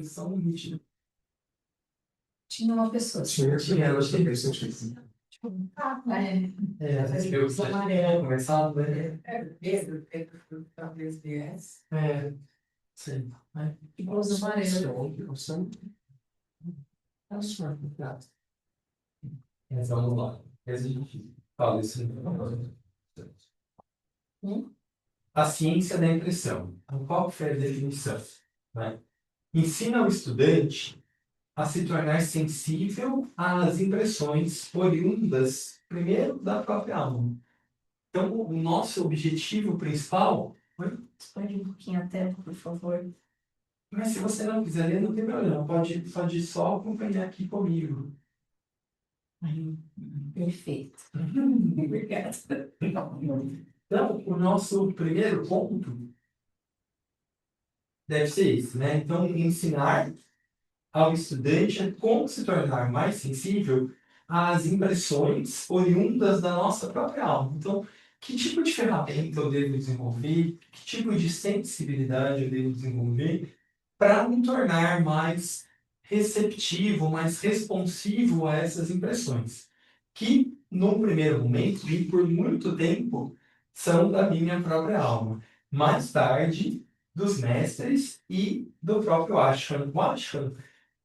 só um limite. Tinha uma pessoa. Eu achei interessante isso. Eu começado, né? Talvez viesse. Sim. Que blusa amarela. Vamos lá. Fala isso. A ciência da impressão. Então, qual foi a definição? Né? Ensina o estudante a se tornar sensível às impressões oriundas, primeiro, da própria alma. Então, o nosso objetivo principal... Expande um pouquinho a tela, por favor. Mas se você não quiser ler, não tem problema. Pode só acompanhar aqui comigo. Perfeito. Obrigada. Então, o nosso primeiro ponto deve ser isso, né? Então, ensinar ao estudante a como se tornar mais sensível às impressões oriundas da nossa própria alma. Então, que tipo de ferramenta eu devo desenvolver? Que tipo de sensibilidade eu devo desenvolver para me tornar mais receptivo, mais responsivo a essas impressões? Que, num primeiro momento, e por muito tempo, são da minha própria alma. Mais tarde, dos mestres e do próprio Ashram. O Ashram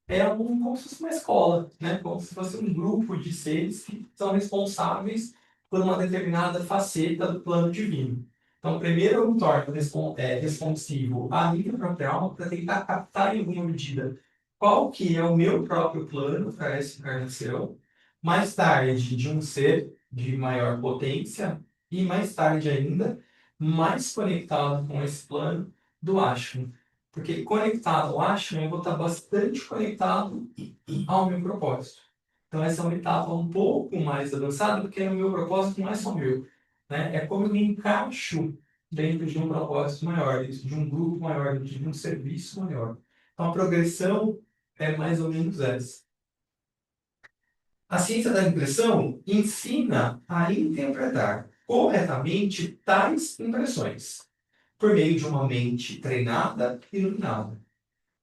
é como se fosse uma escola, né? Como se fosse um grupo de seres que são responsáveis por uma determinada faceta do plano divino. Então, primeiro eu me torno responsivo à minha própria alma para tentar captar em alguma medida qual que é o meu próprio plano para essa encarnação. Mais tarde, de um ser de maior potência e mais tarde ainda, mais conectado com esse plano do Ashram. Porque conectado ao Ashram, eu vou estar bastante conectado ao meu propósito. Então, essa é uma etapa um pouco mais avançada, porque o meu propósito não é só meu. Né? É como eu me encaixo dentro de um propósito maior, dentro de um grupo maior, dentro de um serviço maior. Então, a progressão é mais ou menos essa. A ciência da impressão ensina a interpretar corretamente tais impressões, por meio de uma mente treinada e iluminada.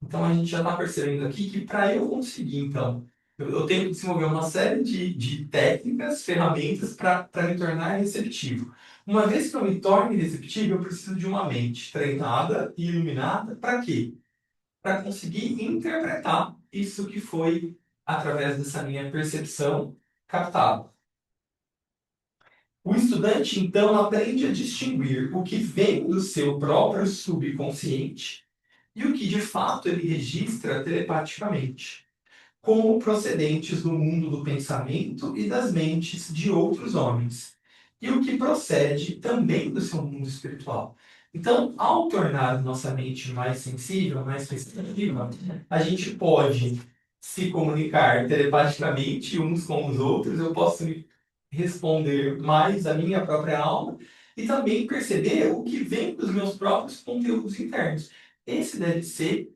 Então, a gente já está percebendo aqui que para eu conseguir, então, eu tenho que desenvolver uma série de técnicas, ferramentas para me tornar receptivo. Uma vez que eu me torne receptivo, eu preciso de uma mente treinada e iluminada. Para quê? Para conseguir interpretar isso que foi, através dessa minha percepção, captado. O estudante, então, aprende a distinguir o que vem do seu próprio subconsciente e o que, de fato, ele registra telepaticamente, como procedentes do mundo do pensamento e das mentes de outros homens, e o que procede também do seu mundo espiritual. Então, ao tornar nossa mente mais sensível, mais receptiva, a gente pode se comunicar telepaticamente uns com os outros, eu posso responder mais à minha própria alma e também perceber o que vem dos meus próprios conteúdos internos. Esse deve ser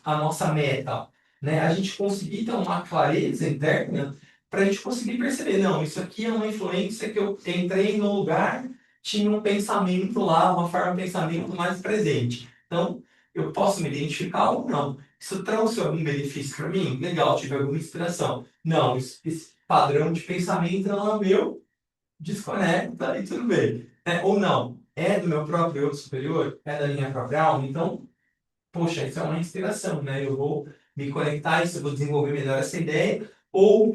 a nossa meta, né? A gente conseguir ter uma clareza interna para a gente conseguir perceber, não, isso aqui é uma influência que eu entrei no lugar, tinha um pensamento lá, uma forma de pensamento mais presente. Então, eu posso me identificar ou não. Isso trouxe algum benefício para mim? Legal, tive alguma inspiração. Não, esse padrão de pensamento não é meu, desconecta e tudo bem. Ou não, é do meu próprio eu superior, é da minha própria alma, então, poxa, isso é uma inspiração, né? Eu vou me conectar, isso eu vou desenvolver melhor essa ideia. Ou,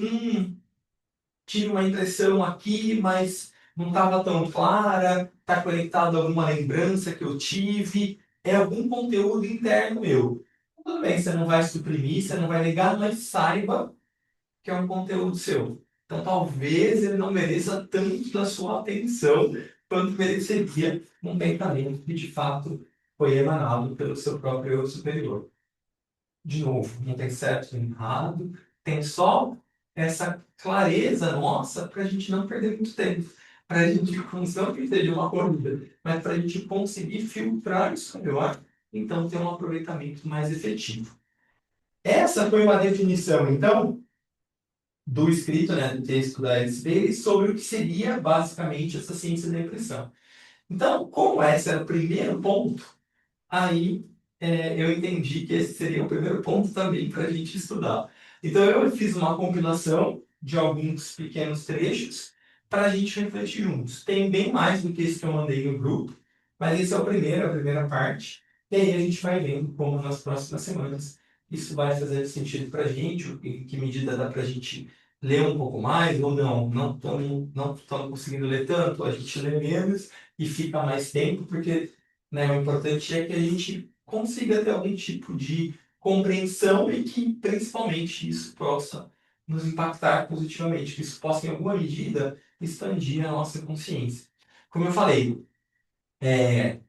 tive uma impressão aqui, mas não estava tão clara, está conectado a alguma lembrança que eu tive, é algum conteúdo interno meu. Tudo bem, você não vai suprimir, você não vai negar, mas saiba que é um conteúdo seu. Então, talvez ele não mereça tanto da sua atenção quanto mereceria um pensamento que, de fato, foi emanado pelo seu próprio eu superior. De novo, não tem certo nem errado, tem só essa clareza nossa para a gente não perder muito tempo. Para a gente, não que seja uma corrida, mas para a gente conseguir filtrar isso melhor, então ter um aproveitamento mais efetivo. Essa foi uma definição, então, do escrito, né, do texto da Alice Bailey sobre o que seria basicamente essa ciência da impressão. Então, como esse era o primeiro ponto, aí eu entendi que esse seria o primeiro ponto também para a gente estudar. Então, eu fiz uma compilação de alguns pequenos trechos para a gente refletir juntos. Tem bem mais do que isso que eu mandei no grupo, mas esse é o primeiro, a primeira parte. E aí a gente vai vendo como nas próximas semanas isso vai fazer sentido para a gente, em que medida dá para a gente ler um pouco mais ou não. Não estamos conseguindo ler tanto, a gente lê menos e fica mais tempo, porque né, o importante é que a gente consiga ter algum tipo de compreensão e que, principalmente, isso possa nos impactar positivamente, que isso possa, em alguma medida, expandir a nossa consciência. Como eu falei,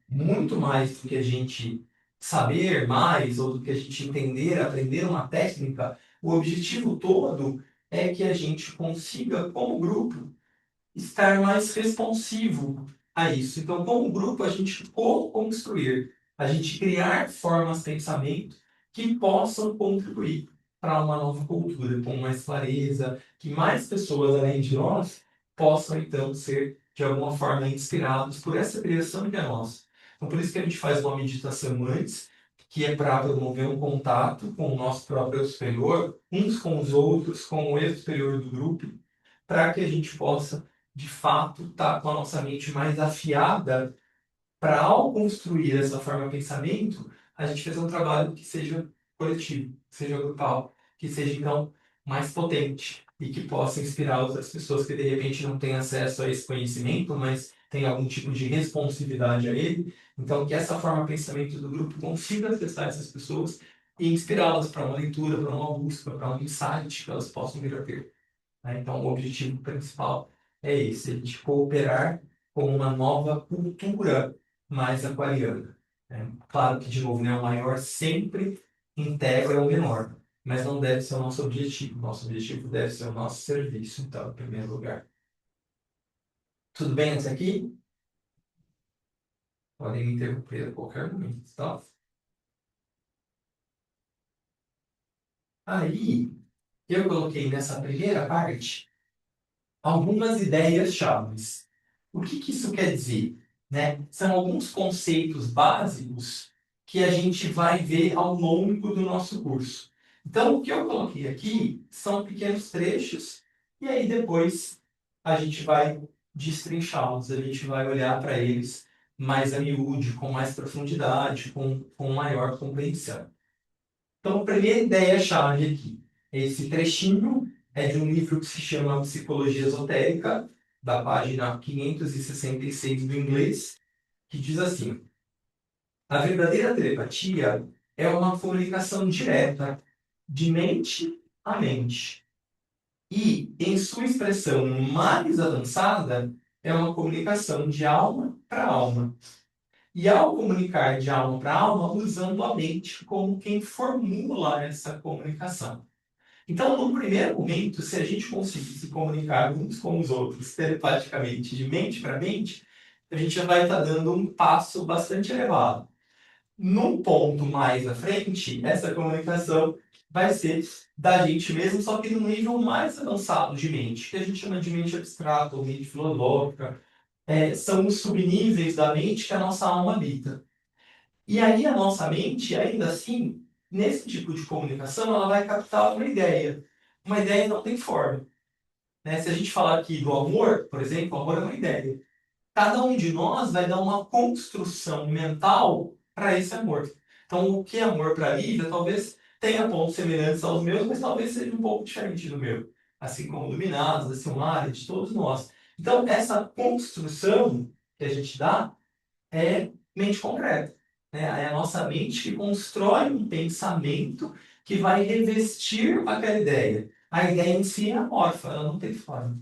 muito mais do que a gente saber mais ou do que a gente entender, aprender uma técnica, o objetivo todo é que a gente consiga, como grupo, estar mais responsivo a isso. Então, como grupo, a gente co-construir, a gente criar formas de pensamento que possam contribuir para uma nova cultura, com mais clareza, que mais pessoas, além de nós, possam, então, ser, de alguma forma, inspirados por essa criação que é nossa. Então, por isso que a gente faz uma meditação antes, que é para promover um contato com o nosso próprio superior, uns com os outros, com o eu superior do grupo, para que a gente possa de fato, estar com a nossa mente mais afiada para, ao construir essa forma de pensamento, a gente fazer um trabalho que seja coletivo, que seja grupal, que seja, então, mais potente e que possa inspirar outras pessoas que, de repente, não têm acesso a esse conhecimento, mas têm algum tipo de responsividade a ele. Então, que essa forma de pensamento do grupo consiga acessar essas pessoas e inspirá-las para uma leitura, para uma busca, para um insight que elas possam vir a ter. Né? Então, o objetivo principal é esse, a gente cooperar com uma nova cultura mais aquariana. Né? Claro que, de novo, né, o maior sempre integra o menor, mas não deve ser o nosso objetivo. Nosso objetivo deve ser o nosso serviço, então, em primeiro lugar. Tudo bem até aqui? Podem me interromper a qualquer momento, tá? Aí, eu coloquei nessa primeira parte algumas ideias chaves. O que que isso quer dizer? Né? São alguns conceitos básicos que a gente vai ver ao longo do nosso curso. Então, o que eu coloquei aqui são pequenos trechos, e aí depois a gente vai destrinchá-los, a gente vai olhar para eles mais a miúde, com mais profundidade, com maior compreensão. Então, a primeira ideia-chave aqui, esse trechinho é de um livro que se chama Psicologia Esotérica, da página 566 do inglês, que diz assim: a verdadeira telepatia é uma comunicação direta, de mente a mente. E, em sua expressão mais avançada, é uma comunicação de alma para alma. E ao comunicar de alma para alma, usando a mente como quem formula essa comunicação. Então, no primeiro momento, se a gente conseguir se comunicar uns com os outros telepaticamente, de mente para mente, a gente já vai estar dando um passo bastante elevado. Num ponto mais à frente, essa comunicação vai ser da gente mesmo, só que num nível mais avançado de mente, que a gente chama de mente abstrata ou mente filosófica. São os subníveis da mente que a nossa alma habita. E aí a nossa mente, ainda assim, nesse tipo de comunicação, ela vai captar uma ideia. Uma ideia não tem forma. Né? Se a gente falar aqui do amor, por exemplo, o amor é uma ideia. Cada um de nós vai dar uma construção mental para esse amor. Então, o que é amor para a Lívia talvez tenha pontos semelhantes aos meus, mas talvez seja um pouco diferente do meu. Assim como do Minato, da Silmara, de todos nós. Então, essa construção que a gente dá é mente concreta. Né? É a nossa mente que constrói um pensamento que vai revestir aquela ideia. A ideia em si é amorfa, ela não tem forma.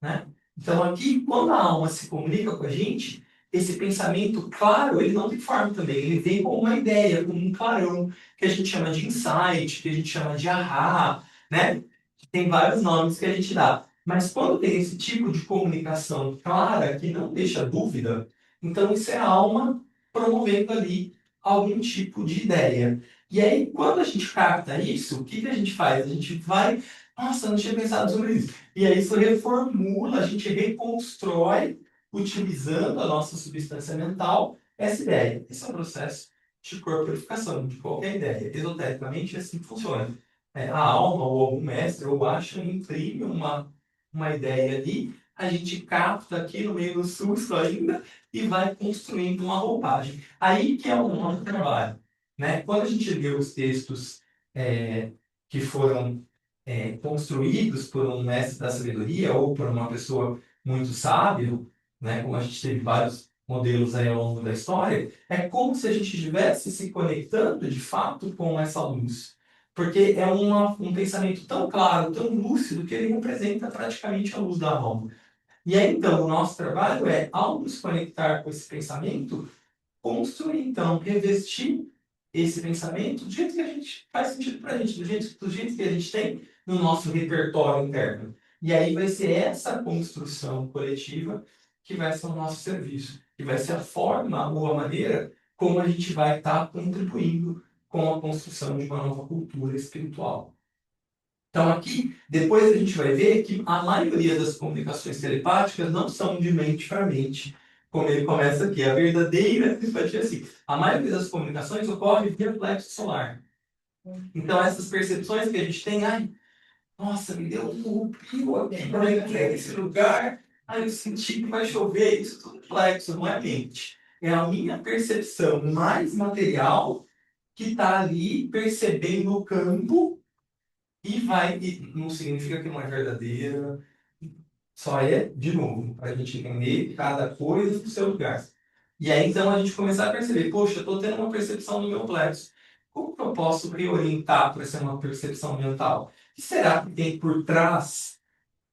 Né? Então, aqui, quando a alma se comunica com a gente, esse pensamento, claro, ele não tem forma também. Ele vem como uma ideia, como um clarão, que a gente chama de insight, que a gente chama de ahá, né? Tem vários nomes que a gente dá. Mas quando tem esse tipo de comunicação clara, que não deixa dúvida, então isso é a alma promovendo ali algum tipo de ideia. E aí, quando a gente capta isso, o que que a gente faz? A gente vai, nossa, eu não tinha pensado sobre isso. E aí isso reformula, a gente reconstrói, utilizando a nossa substância mental, essa ideia. Esse é um processo de corporificação, de qualquer ideia. Esotericamente, é assim que funciona. A alma ou algum mestre ou acha, imprime uma ideia ali, a gente capta aqui no meio do susto ainda e vai construindo uma roupagem. Aí que é o nosso trabalho, né? Quando a gente lê os textos que foram construídos por um mestre da sabedoria ou por uma pessoa muito sábia, né? Como a gente teve vários modelos aí ao longo da história, é como se a gente estivesse se conectando de fato com essa luz. Porque é um pensamento tão claro, tão lúcido, que ele representa praticamente a luz da alma. E aí, então, o nosso trabalho é, ao nos conectar com esse pensamento, construir, então, revestir esse pensamento do jeito que a gente faz sentido para a gente, do jeito que a gente tem no nosso repertório interno. E aí vai ser essa construção coletiva que vai ser o nosso serviço, que vai ser a forma ou a maneira como a gente vai estar contribuindo com a construção de uma nova cultura espiritual. Então, aqui, depois a gente vai ver que a maioria das comunicações telepáticas não são de mente para mente, como ele começa aqui. A verdadeira telepatia é assim. A maioria das comunicações ocorre via plexo solar. Então, essas percepções que a gente tem, ai, nossa, me deu um arrepio aqui, quando eu entrei nesse lugar, ai, eu senti que vai chover, isso tudo é plexo, não é mente. É a minha percepção mais material que está ali percebendo o campo e não significa que não é verdadeira, só é, de novo, para a gente entender cada coisa no seu lugar. E aí, então, a gente começar a perceber, poxa, eu estou tendo uma percepção no meu plexo. Como que eu posso reorientar para ser uma percepção mental? O que será que tem por trás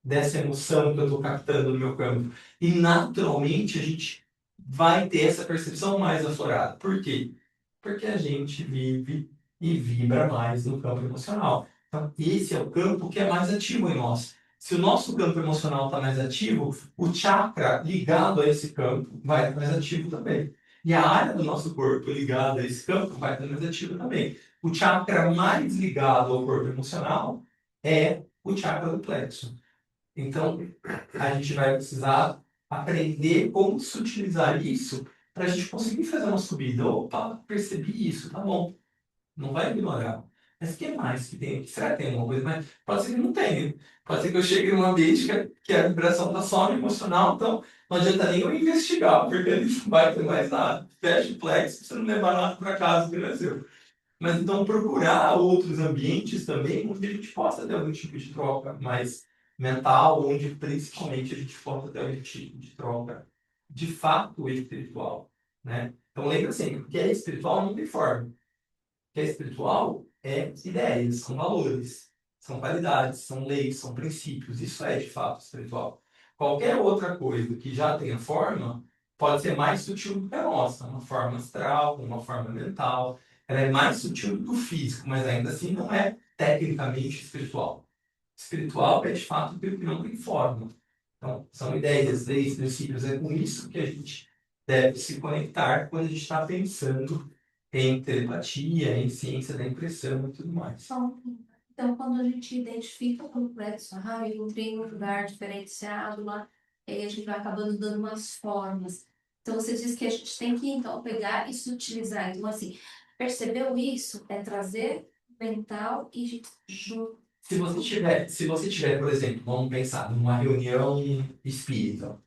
dessa emoção que eu estou captando no meu campo? E, naturalmente, a gente vai ter essa percepção mais aflorada. Por quê? Porque a gente vive e vibra mais no campo emocional. Então, esse é o campo que é mais ativo em nós. Se o nosso campo emocional está mais ativo, o chakra ligado a esse campo vai estar mais ativo também. E a área do nosso corpo ligada a esse campo vai estar mais ativa também. O chakra mais ligado ao corpo emocional é o chakra do plexo. Então, a gente vai precisar aprender como se utilizar isso para a gente conseguir fazer uma subida. Opa, percebi isso, tá bom. Não vai ignorar. Mas o que mais que tem? Será que tem alguma coisa mais? Pode ser que não tenha. Pode ser que eu chegue num ambiente que a vibração está só no emocional, então não adianta nem eu investigar, porque ele não vai ter mais nada. Fecha o plexo, você não levar nada para casa que não é seu. Mas então procurar outros ambientes também onde a gente possa ter algum tipo de troca mais mental, onde principalmente a gente possa ter algum tipo de troca de fato espiritual, né? Então lembra sempre, o que é espiritual não tem forma. O que é espiritual é ideias, são valores, são qualidades, são leis, são princípios. Isso é de fato espiritual. Qualquer outra coisa que já tenha forma pode ser mais sutil do que a nossa, uma forma astral, uma forma mental. Ela é mais sutil do que o físico, mas ainda assim não é tecnicamente espiritual. Espiritual é de fato aquilo que não tem forma. Então, são ideias, leis, princípios. É com isso que a gente deve se conectar quando a gente está pensando em telepatia, em ciência da impressão e tudo mais. Então, quando a gente identifica o complexo, eu entrei em um lugar diferenciado lá, aí a gente vai acabando dando umas formas. Então, você diz que a gente tem que, então, pegar e se utilizar. Então, assim, percebeu isso? É trazer mental e junto. Se você tiver, por exemplo, vamos pensar numa reunião espírita.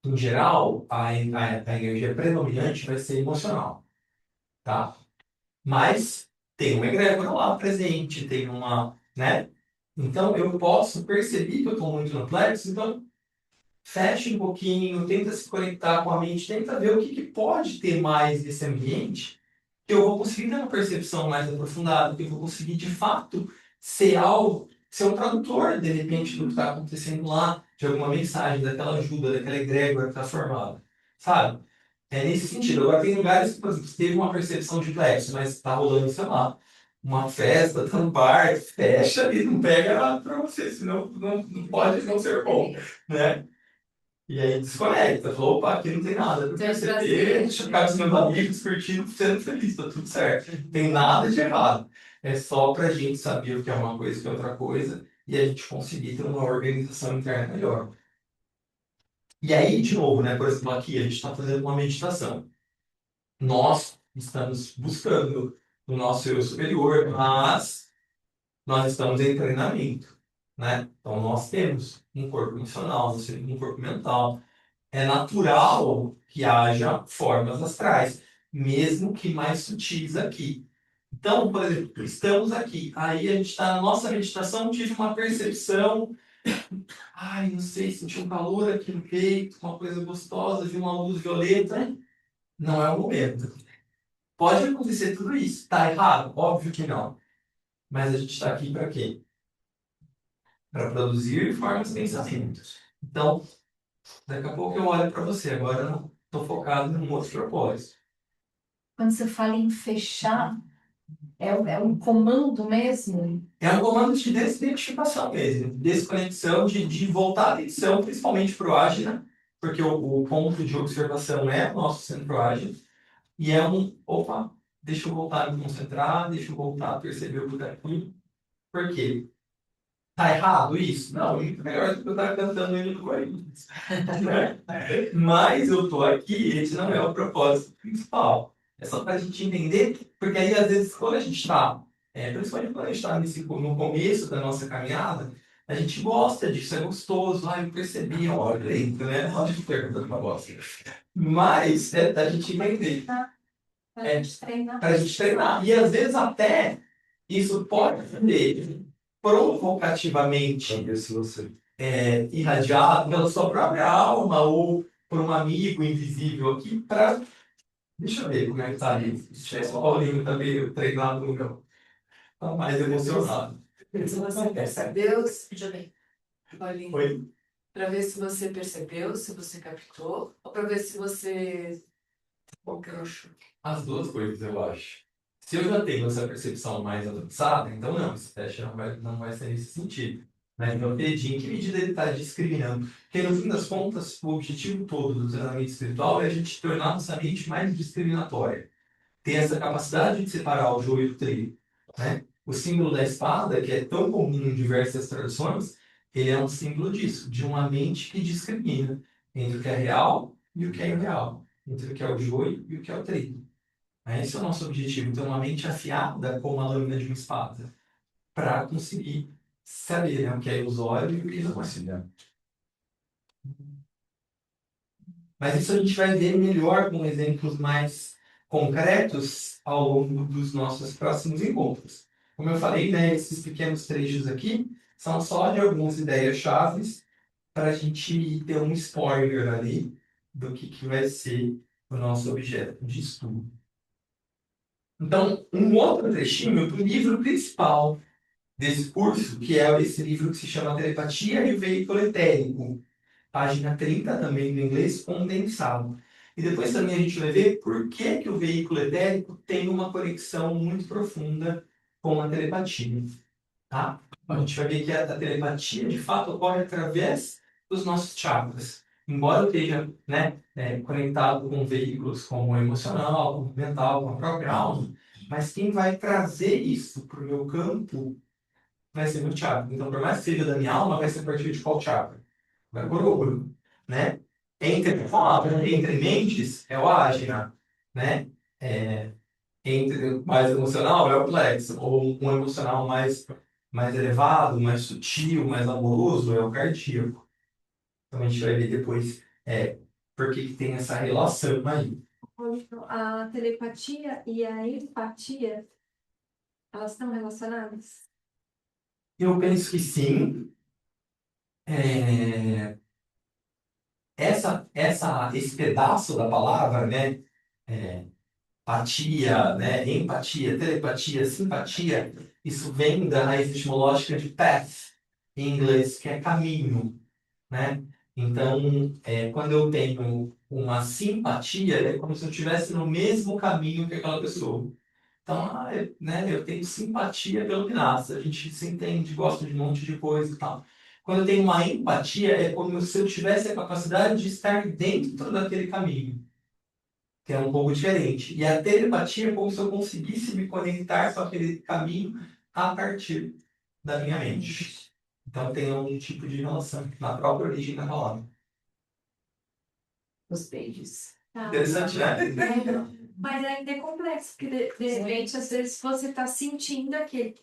Em geral, a energia predominante vai ser emocional, tá? Mas tem uma egrégora lá presente, tem uma, né? Então eu posso perceber que eu estou muito no plexo, então fecha um pouquinho, tenta se conectar com a mente, tenta ver o que pode ter mais nesse ambiente, que eu vou conseguir ter uma percepção mais aprofundada, que eu vou conseguir de fato ser algo, ser um tradutor, de repente, do que está acontecendo lá, de alguma mensagem, daquela ajuda, daquela egrégora que está formada, sabe? É nesse sentido. Agora, tem lugares que, por exemplo, você teve uma percepção de plexo, mas está rolando, sei lá, uma festa, tá no bar, fecha e não pega nada para você, senão não pode não ser bom, né? E aí desconecta, falou, opa, aqui não tem nada pra perceber, deixa eu ficar com os meus amigos curtindo, sendo feliz, tá tudo certo. Não tem nada de errado. É só pra gente saber o que é uma coisa e o que é outra coisa, e a gente conseguir ter uma organização interna melhor. E aí, de novo, né, por exemplo, aqui a gente está fazendo uma meditação. Nós, estamos buscando o nosso eu superior, mas nós estamos em treinamento, né? Então, nós temos um corpo emocional, nós temos um corpo mental. É natural que haja formas astrais, mesmo que mais sutis aqui. Então, por exemplo, estamos aqui, aí a gente está na nossa meditação, tive uma percepção, ai, não sei, senti um calor aqui no peito, uma coisa gostosa, vi uma luz violeta. Não é o momento. Pode acontecer tudo isso. Está errado? Óbvio que não. Mas a gente está aqui para quê? Para produzir formas de pensamentos. Então, daqui a pouco eu olho para você. Agora eu não estou focado em um outro propósito. Quando você fala em fechar, é um comando mesmo? É um comando de desidentificação mesmo. Desconexão, de voltar a atenção, principalmente para o ágina, porque o ponto de observação é o nosso centro ágina. E é opa, deixa eu voltar a me concentrar, deixa eu voltar a perceber o que está aqui. Por quê? Tá errado isso? Não, muito melhor do que eu estar cantando ele do Corinthians. Mas eu tô aqui, esse não é o propósito principal. É só para a gente entender, porque aí às vezes quando a gente está, principalmente quando a gente está no começo da nossa caminhada, a gente gosta disso, é gostoso, eu percebi, olha lento, né? Olha que perguntando uma bosta. Mas é da gente entender. Para a gente treinar. Para a gente treinar. E às vezes até isso pode ser provocativamente irradiado pela sua própria alma ou por um amigo invisível aqui para... Deixa eu ver como é que tá ali. Deixa eu ver se o Paulinho tá meio treinado no meu. Tá mais emocionado. Se você percebeu, Veja bem. Paulinho, Oi? para ver se você percebeu, se você captou, ou para ver se você broxou. As duas coisas, eu acho. Se eu já tenho essa percepção mais avançada, então não, esse teste não vai ser nesse sentido. Mas meu dedinho, em que medida ele está discriminando? Porque no fim das contas, o objetivo todo do treinamento espiritual é a gente tornar nossa mente mais discriminatória. Ter essa capacidade de separar o joio do trigo, né? O símbolo da espada, que é tão comum em diversas traduções, ele é um símbolo disso, de uma mente que discrimina entre o que é real e o que é irreal, entre o que é o joio e o que é o trigo. Esse é o nosso objetivo, ter uma mente afiada como a lâmina de uma espada, para conseguir saber, né, o que é ilusório e o que não é. Mas isso a gente vai ver melhor com exemplos mais concretos ao longo dos nossos próximos encontros. Como eu falei, né, esses pequenos trechos aqui são só de algumas ideias-chave para a gente ter um spoiler ali do que vai ser o nosso objeto de estudo. Então, um outro trechinho do livro principal desse curso, que é esse livro que se chama Telepatia e o Veículo Etérico, página 30 também no inglês, condensado. E depois também a gente vai ver por que o veículo etérico tem uma conexão muito profunda com a telepatia. Tá? A gente vai ver que a telepatia, de fato, ocorre através dos nossos chakras. Embora eu esteja, né, conectado com veículos como o emocional, como o mental, com a própria alma, mas quem vai trazer isso para o meu campo vai ser meu chakra. Então, por mais que seja da minha alma, vai ser a partir de qual chakra? Vai por olho, né? Entre mentes é o ágina, né? Entre o mais emocional é o plexo, ou um emocional mais elevado, mais sutil, mais amoroso é o cardíaco. Então a gente vai ver depois por que tem essa relação aí. A telepatia e a empatia, elas estão relacionadas? Eu penso que sim. Esse pedaço da palavra, né? Apatia, né? Empatia, telepatia, simpatia, isso vem da raiz etimológica de path, em inglês, que é caminho, né? Então, quando eu tenho uma simpatia, é como se eu estivesse no mesmo caminho que aquela pessoa. Então, né, eu tenho simpatia pelo Pinassa, a gente se entende, gosta de um monte de coisa e tal. Quando eu tenho uma empatia, é como se eu tivesse a capacidade de estar dentro daquele caminho, que é um pouco diferente. E a telepatia é como se eu conseguisse me conectar com aquele caminho a partir da minha mente. Então tem algum tipo de relação na própria origem da palavra. Os beijos. Tá. Interessante, né? Mas ainda é complexo, porque de repente, às vezes, você tá sentindo aquele,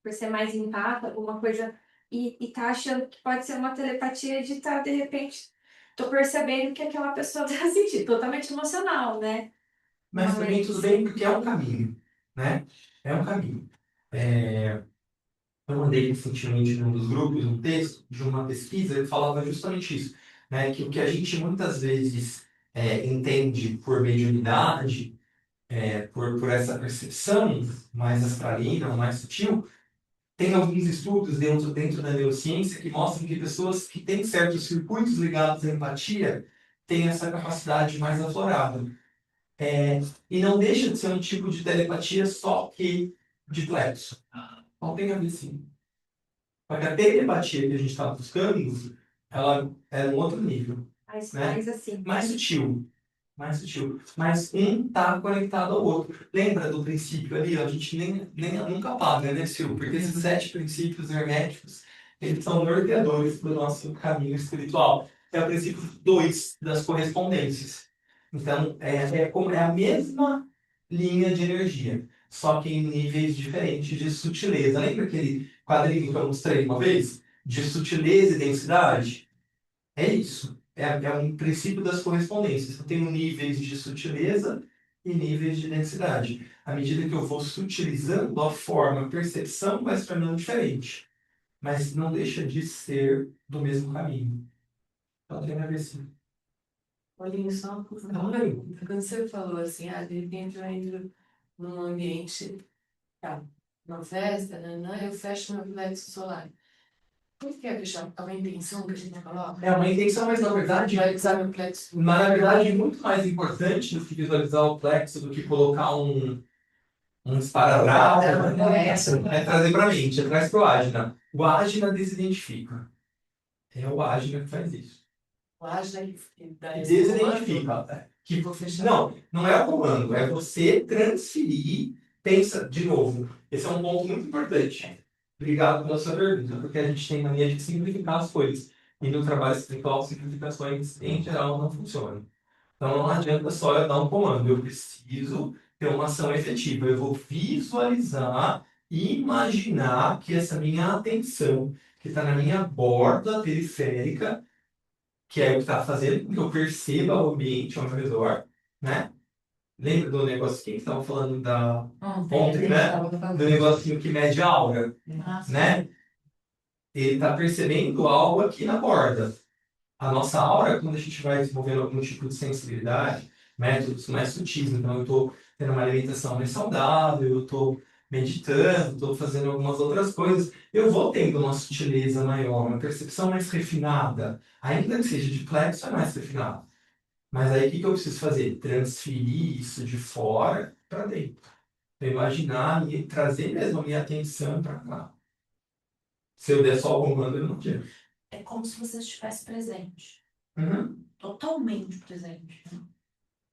por ser mais empático, alguma coisa, e tá achando que pode ser uma telepatia de estar, de repente, tô percebendo que aquela pessoa tá sentindo, totalmente emocional, né? Mas também tudo bem, porque é um caminho, né? É um caminho. Eu mandei recentemente num dos grupos um texto de uma pesquisa que falava justamente isso, né? Que o que a gente muitas vezes entende por mediunidade, por essa percepção mais astralina, mais sutil, tem alguns estudos dentro da neurociência que mostram que pessoas que têm certos circuitos ligados à empatia têm essa capacidade mais aflorada. E não deixa de ser um tipo de telepatia só que de plexo. Não tem a ver sim. Só que a telepatia que a gente está buscando, ela é um outro nível, Mas né? mais assim. Mais sutil. Mais sutil. Mas um está conectado ao outro. Lembra do princípio ali? Ó, a gente nunca apaga, né, Sil? Porque esses 7 princípios herméticos, eles são norteadores do nosso caminho espiritual. É o princípio 2 das correspondências. Então, é a mesma linha de energia, só que em níveis diferentes de sutileza. Lembra aquele quadrinho que eu mostrei uma vez? De sutileza e densidade? É isso. É um princípio das correspondências. Eu tenho níveis de sutileza e níveis de densidade. À medida que eu vou sutilizando a forma, a percepção vai se tornando diferente. Mas não deixa de ser do mesmo caminho. Então tem a ver sim. Olha, só uma coisa. Claro. Quando você falou assim, de repente eu entro num ambiente, tá, uma festa, né, eu fecho meu plexo solar. Por que é fechar? É uma intenção que a gente coloca? É uma intenção, mas na verdade, Vai usar meu plexo. mas, na verdade, é muito mais importante do que visualizar o plexo, do que colocar um esparadrapo, é trazer para a mente, é traz para o ágina. O ágina desidentifica. É o ágina que faz isso. Eu acho que dá E esse comando, desidentifica. Que, vou fechar. não é o comando, é você transferir. Pensa, de novo, esse é um ponto muito importante. Obrigado pela sua pergunta, porque a gente tem mania de simplificar as coisas. E no trabalho espiritual, simplificações, em geral, não funcionam. Então não adianta só eu dar um comando, eu preciso ter uma ação efetiva. Eu vou visualizar e imaginar que essa minha atenção, que está na minha borda periférica, que é o que está fazendo com que eu perceba o ambiente ao meu redor, né? Lembra do negocinho que estava falando ontem, né? Do negocinho que mede a aura, né? Ele está percebendo algo aqui na borda. A nossa aura, quando a gente vai desenvolvendo algum tipo de sensibilidade, métodos mais sutis, então eu estou tendo uma alimentação mais saudável, eu estou meditando, estou fazendo algumas outras coisas, eu vou tendo uma sutileza maior, uma percepção mais refinada, ainda que seja de plexo, é mais refinado. Mas aí o que eu preciso fazer? Transferir isso de fora para dentro. Então, imaginar e trazer mesmo a minha atenção para cá. Se eu der só o comando, eu não quero. É como se você estivesse presente. Uhum. Totalmente presente.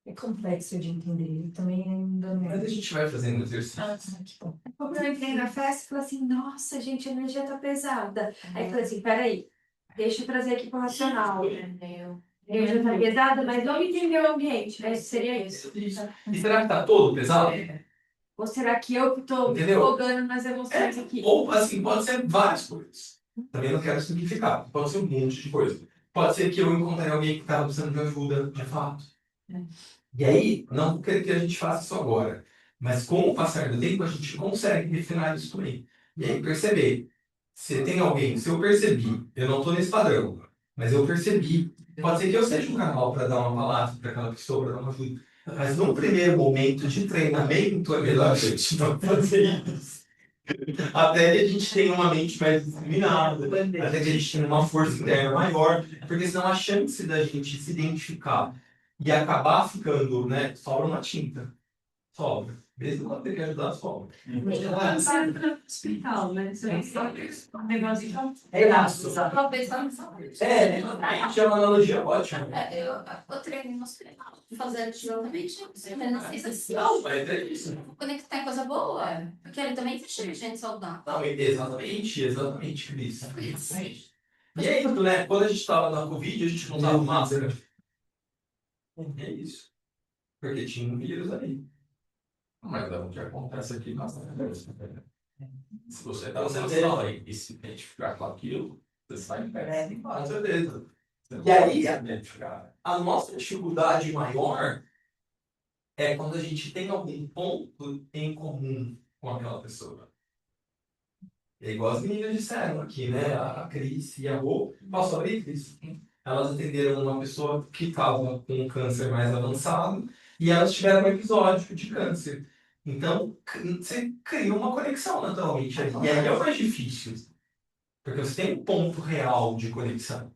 É complexo de entender. Eu também ainda não. Mas a gente vai fazendo exercício. Que bom. Quando eu entrei na festa, eu falei assim, nossa, gente, a energia tá pesada. Aí eu falei assim, peraí, deixa eu trazer aqui pro racional. A energia tá pesada, mas vamos entender o ambiente. Né? Seria isso. E será que tá todo pesado? Ou será que eu que tô Entendeu? jogando nas emoções aqui? Ou, assim, pode ser várias coisas. Também não quero simplificar. Pode ser um monte de coisa. Pode ser que eu encontrei alguém que estava precisando de ajuda, de fato. E aí, não quero que a gente faça isso agora. Mas com o passar do tempo, a gente consegue refinar isso também. E aí, perceber. Se tem alguém, se eu percebi, eu não estou nesse padrão, mas eu percebi, pode ser que eu seja um canal para dar uma palavra para aquela pessoa, para dar uma ajuda. Mas num primeiro momento de treinamento, é melhor a gente não fazer isso. Até que a gente tenha uma mente mais disciplinada, até que a gente tenha uma força interna maior, porque senão a chance da gente se identificar e acabar ficando, né, sobra uma tinta. Sobra. Mesmo quando tem que ajudar, sobra. Pensando no hospital, né? Você vai saber um negócio então. É isso. Tô pensando em saúde. É uma analogia ótima. Eu treino no hospital, fazendo exatamente isso. Não sei se Não, mas é isso. conectar em coisa boa, porque ele também existe gente saudável. Não, exatamente, Cris. E é isso, né? Quando a gente estava na Covid, a gente não usava máscara. É isso. porque tinha um vírus ali. Mas é o que acontece aqui bastante. Se você está na sala e se identificar com aquilo, você sai em pé. Com certeza. E aí, a nossa dificuldade maior é quando a gente tem algum ponto em comum com aquela pessoa. É igual as meninas disseram aqui, né? A Cris e a Rô, posso abrir, Cris? Elas atenderam uma pessoa que estava com um câncer mais avançado e elas tiveram um episódio de câncer. Então, você cria uma conexão naturalmente ali. E aí é o mais difícil, porque você tem um ponto real de conexão.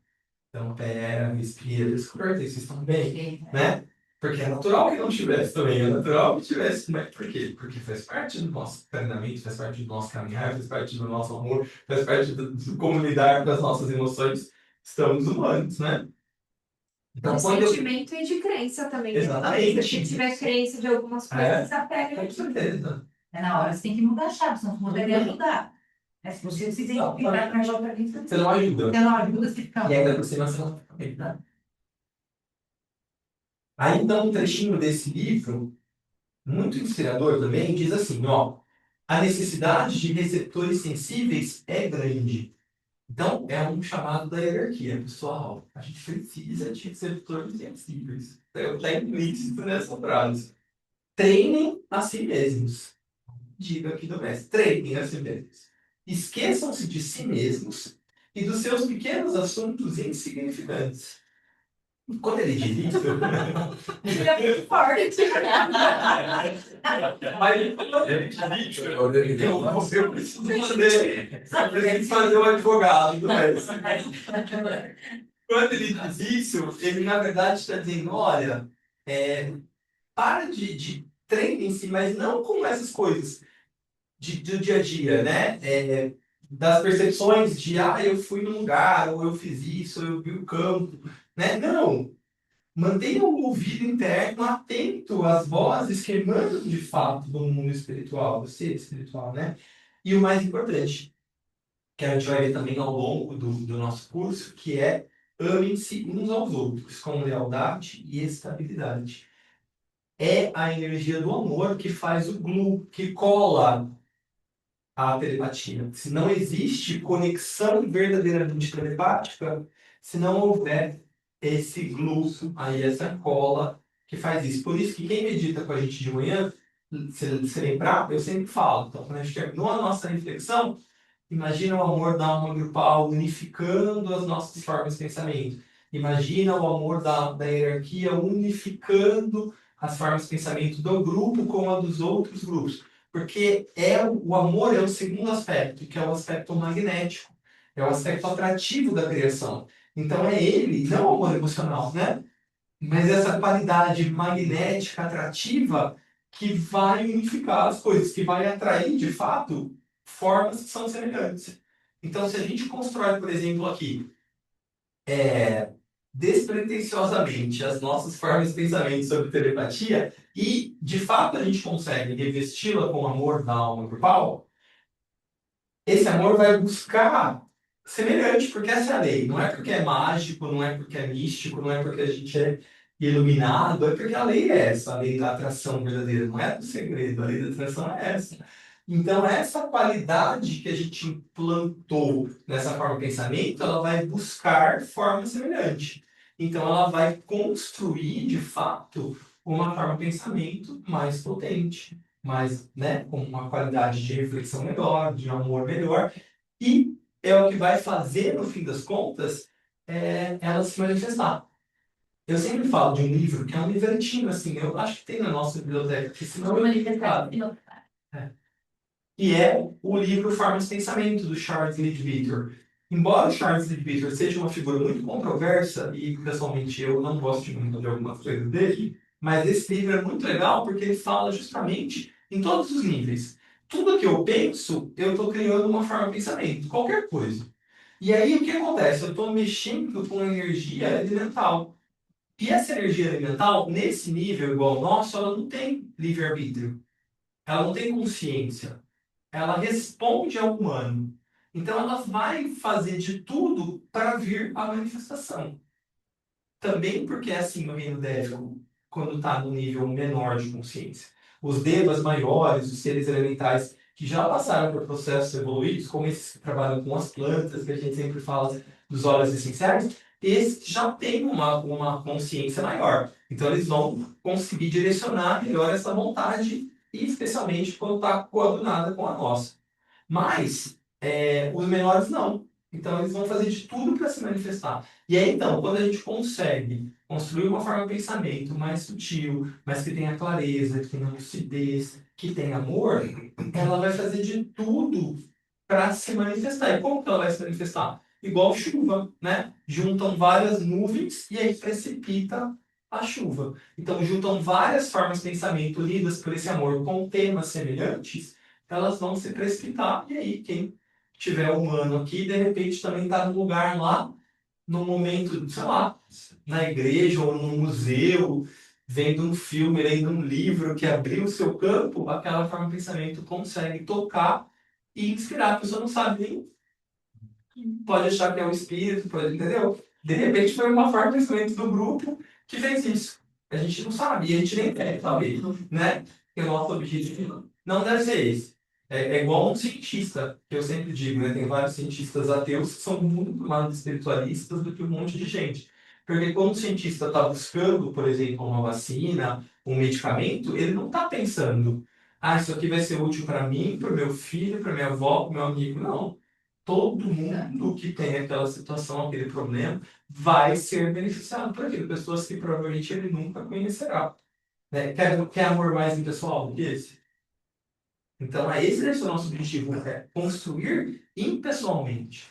Então, pera, respira, escuta, vocês estão bem, né? Porque é natural que não tivesse também, é natural que tivesse. Mas por quê? Porque faz parte do nosso treinamento, faz parte do nosso caminhar, faz parte do nosso amor, faz parte do como lidar com as nossas emoções. Estamos humanos, né? Então, De quando sentimento e de crença também. Exatamente. Se tiver crença de algumas coisas, você apega Com aqui. certeza. É na hora, você tem que mudar a chave, senão você poderia ajudar. Mas se você se identificar com a outra vida, Você não ajuda. você não ajuda, você fica. E ainda por cima você não fica bem, né? Aí, então, um trechinho desse livro, muito inspirador também, diz assim, ó, a necessidade de receptores sensíveis é grande. Então, é um chamado da hierarquia, pessoal. A gente precisa de receptores sensíveis. Está implícito nessa frase. Treinem a si mesmos. Diga aqui do mestre, treinem a si mesmos. Esqueçam-se de si mesmos e dos seus pequenos assuntos insignificantes. Quando ele diz isso, Ele é muito forte. mas ele diz isso, eu preciso fazer o advogado do mestre. Quando ele diz isso, ele na verdade está dizendo, olha, para de treino em si, mas não com essas coisas do dia a dia, né? Das percepções de, eu fui num lugar, ou eu fiz isso, ou eu vi o campo, né? Não. Mantenha o ouvido interno atento às vozes que emanam de fato do mundo espiritual, do ser espiritual, né? E o mais importante, que a gente vai ver também ao longo do nosso curso, que é amem-se uns aos outros, com lealdade e estabilidade. É a energia do amor que faz o glue, que cola a telepatia. Se não existe conexão verdadeiramente telepática, se não houver esse glue, aí essa cola que faz isso. Por isso que quem medita com a gente de manhã, se lembrar, eu sempre falo, então quando a gente terminou a nossa reflexão, imagina o amor da alma grupal unificando as nossas formas de pensamento. Imagina o amor da hierarquia unificando as formas de pensamento do grupo com a dos outros grupos. Porque o amor é o segundo aspecto, que é o aspecto magnético. É o aspecto atrativo da criação. Então é ele, não o amor emocional, né? Mas essa qualidade magnética atrativa que vai unificar as coisas, que vai atrair, de fato, formas que são semelhantes. Então, se a gente constrói, por exemplo, aqui, despretensiosamente as nossas formas de pensamento sobre telepatia e, de fato, a gente consegue revesti-la com o amor da alma grupal, esse amor vai buscar semelhante, porque essa é a lei. Não é porque é mágico, não é porque é místico, não é porque a gente é iluminado, é porque a lei é essa, a lei da atração verdadeira, não é do segredo, a lei da atração é essa. Então, essa qualidade que a gente implantou nessa forma de pensamento, ela vai buscar forma semelhante. Então, ela vai construir, de fato, uma forma de pensamento mais potente, mais, né, com uma qualidade de reflexão melhor, de amor melhor, e é o que vai fazer, no fim das contas, ela se manifestar. Eu sempre falo de um livro que é um livretinho, assim, eu acho que tem na nossa biblioteca, que se não é publicado, que é o livro Formas de Pensamento, do Charles Leadbeater. Embora o Charles Leadbeater seja uma figura muito controversa, e pessoalmente eu não gosto muito de algumas coisas dele, mas esse livro é muito legal porque ele fala justamente em todos os níveis. Tudo que eu penso, eu estou criando uma forma de pensamento, qualquer coisa. E aí o que acontece? Eu estou mexendo com energia elemental. E essa energia elemental, nesse nível igual ao nosso, ela não tem livre-arbítrio. Ela não tem consciência. Ela responde ao humano. Então ela vai fazer de tudo para vir à manifestação. Também porque é assim no reino dévico. quando está no nível menor de consciência. Os devas maiores, os seres elementais que já passaram por processos evoluídos, como esses que trabalham com as plantas, que a gente sempre fala dos óleos essenciais, esses já têm uma consciência maior. Então, eles vão conseguir direcionar melhor essa vontade, e especialmente quando está coadunada com a nossa. Mas, os menores não. Então, eles vão fazer de tudo para se manifestar. E aí, então, quando a gente consegue construir uma forma de pensamento mais sutil, mas que tenha clareza, que tenha lucidez, que tenha amor, ela vai fazer de tudo para se manifestar. E como que ela vai se manifestar? Igual chuva, né? Juntam várias nuvens e aí precipita a chuva. Então, juntam várias formas de pensamento lidas por esse amor com temas semelhantes, elas vão se precipitar. E aí, quem tiver humano aqui, de repente também está no lugar lá, no momento, sei lá, na igreja ou no museu, vendo um filme, lendo um livro que abriu o seu campo, aquela forma de pensamento consegue tocar e inspirar. A pessoa não sabe nem, pode achar que é um espírito, pode, entendeu? De repente foi uma forma de pensamento do grupo que fez isso. A gente não sabe, e a gente nem quer saber, né? Porque o nosso objetivo não deve ser esse. É igual um cientista, que eu sempre digo, né? Tem vários cientistas ateus que são muito mais espiritualistas do que um monte de gente. Porque quando o cientista está buscando, por exemplo, uma vacina, um medicamento, ele não está pensando, isso aqui vai ser útil para mim, para o meu filho, para minha avó, para o meu amigo. Não. Todo mundo que tem aquela situação, aquele problema, vai ser beneficiado por aquilo. Pessoas que provavelmente ele nunca conhecerá. Né? Quer amor mais impessoal do que esse? Então, esse deve ser o nosso objetivo, é construir impessoalmente.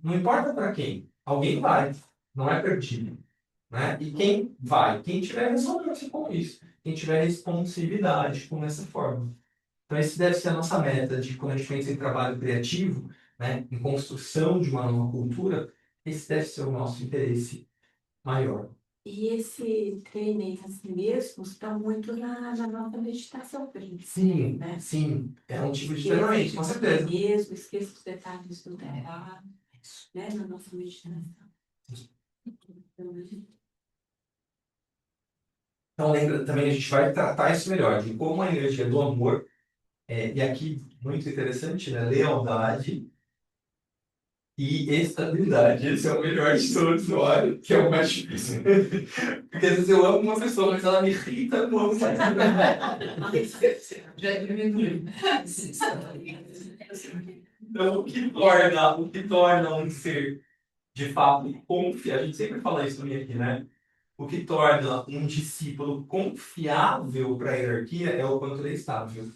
Não importa para quem, alguém vai, não é perdido. Né? E quem vai? Quem tiver ressonância com isso, quem tiver responsividade com essa forma. Então, esse deve ser a nossa meta de quando a gente pensa em trabalho criativo, né, em construção de uma nova cultura, esse deve ser o nosso interesse maior. E esse treino a si mesmo está muito na nossa meditação que a gente Sim, né? sim, é um tipo de treinamento, com certeza. Mesmo, esqueça os detalhes do trabalho, né, na nossa meditação. Então, lembra, também a gente vai tratar isso melhor, de como a energia do amor, e aqui, muito interessante, né, lealdade e estabilidade. Esse é o melhor de todos, olha, que é o mais difícil. Porque às vezes eu amo uma pessoa, mas ela me irrita, não amo mais. Já diminuiu. Então, o que torna um ser, de fato, confiável, a gente sempre fala isso também aqui, né? O que torna um discípulo confiável para a hierarquia é o quanto ele é estável.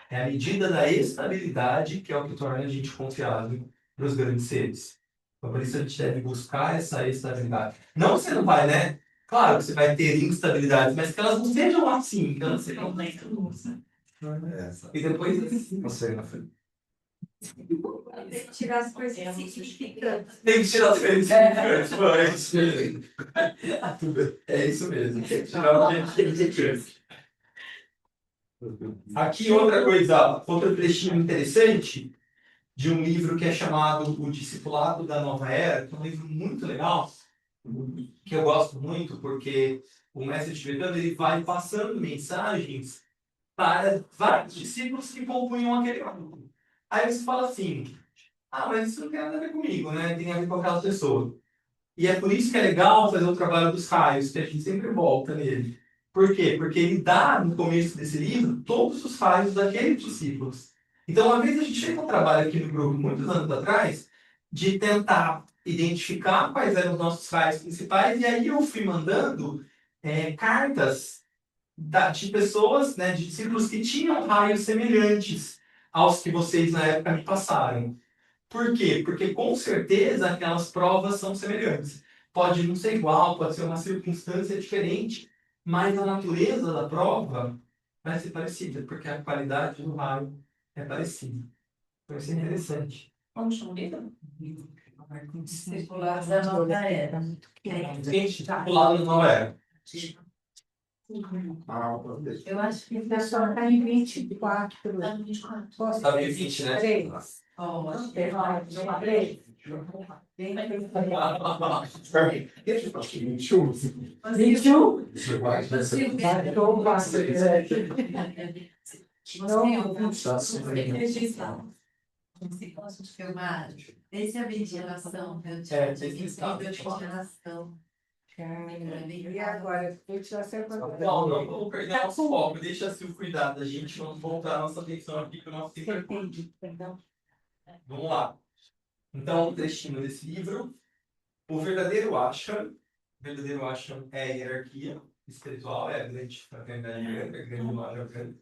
É a medida da estabilidade que é o que torna a gente confiável para os grandes seres. Então, por isso a gente deve buscar essa estabilidade. Não que você não vai, né? Claro que você vai ter instabilidades, mas que elas não sejam assim, que elas sejam lentas. E depois, você na frente. Tem que tirar as coisas significantes. Tem que tirar as coisas significantes, mano. É isso mesmo. É isso mesmo. Tem que tirar o que é significante. Aqui outro trechinho interessante de um livro que é chamado O Discipulado da Nova Era, que é um livro muito legal, que eu gosto muito, porque o mestre tibetano ele vai passando mensagens para vários discípulos que compunham aquele grupo. Aí você fala assim, mas isso não tem nada a ver comigo, né? Tem a ver com aquela pessoa. E é por isso que é legal fazer o trabalho dos raios, que a gente sempre volta nele. Por quê? Porque ele dá, no começo desse livro, todos os raios daqueles discípulos. Então, uma vez a gente fez um trabalho aqui no grupo, muitos anos atrás, de tentar identificar quais eram os nossos raios principais, e aí eu fui mandando cartas de pessoas, né, de discípulos que tinham raios semelhantes aos que vocês na época me passaram. Por quê? Porque com certeza aquelas provas são semelhantes. Pode não ser igual, pode ser uma circunstância diferente, mas a natureza da prova vai ser parecida, porque a qualidade do raio é parecida. Então isso é interessante. Como chama o livro? Discipulado da nova era. Gente, tá do lado da nova era. Eu acho que o pessoal está em 24. Tá no 24. Posso Tá meio 20, né? 3? Ó, 3. Você gosta de filmar? Esse é a ventilação. É, tem que estar. Ventilação. E agora, ventilação Não, não vamos perder nosso foco. Deixa a Sil cuidar da gente. Vamos voltar a nossa atenção aqui para o nosso tema. Entendi, perdão. Vamos lá. Então, um trechinho desse livro. O verdadeiro ashram é a hierarquia espiritual, é a grande fraternidade grande, a grande loja grande,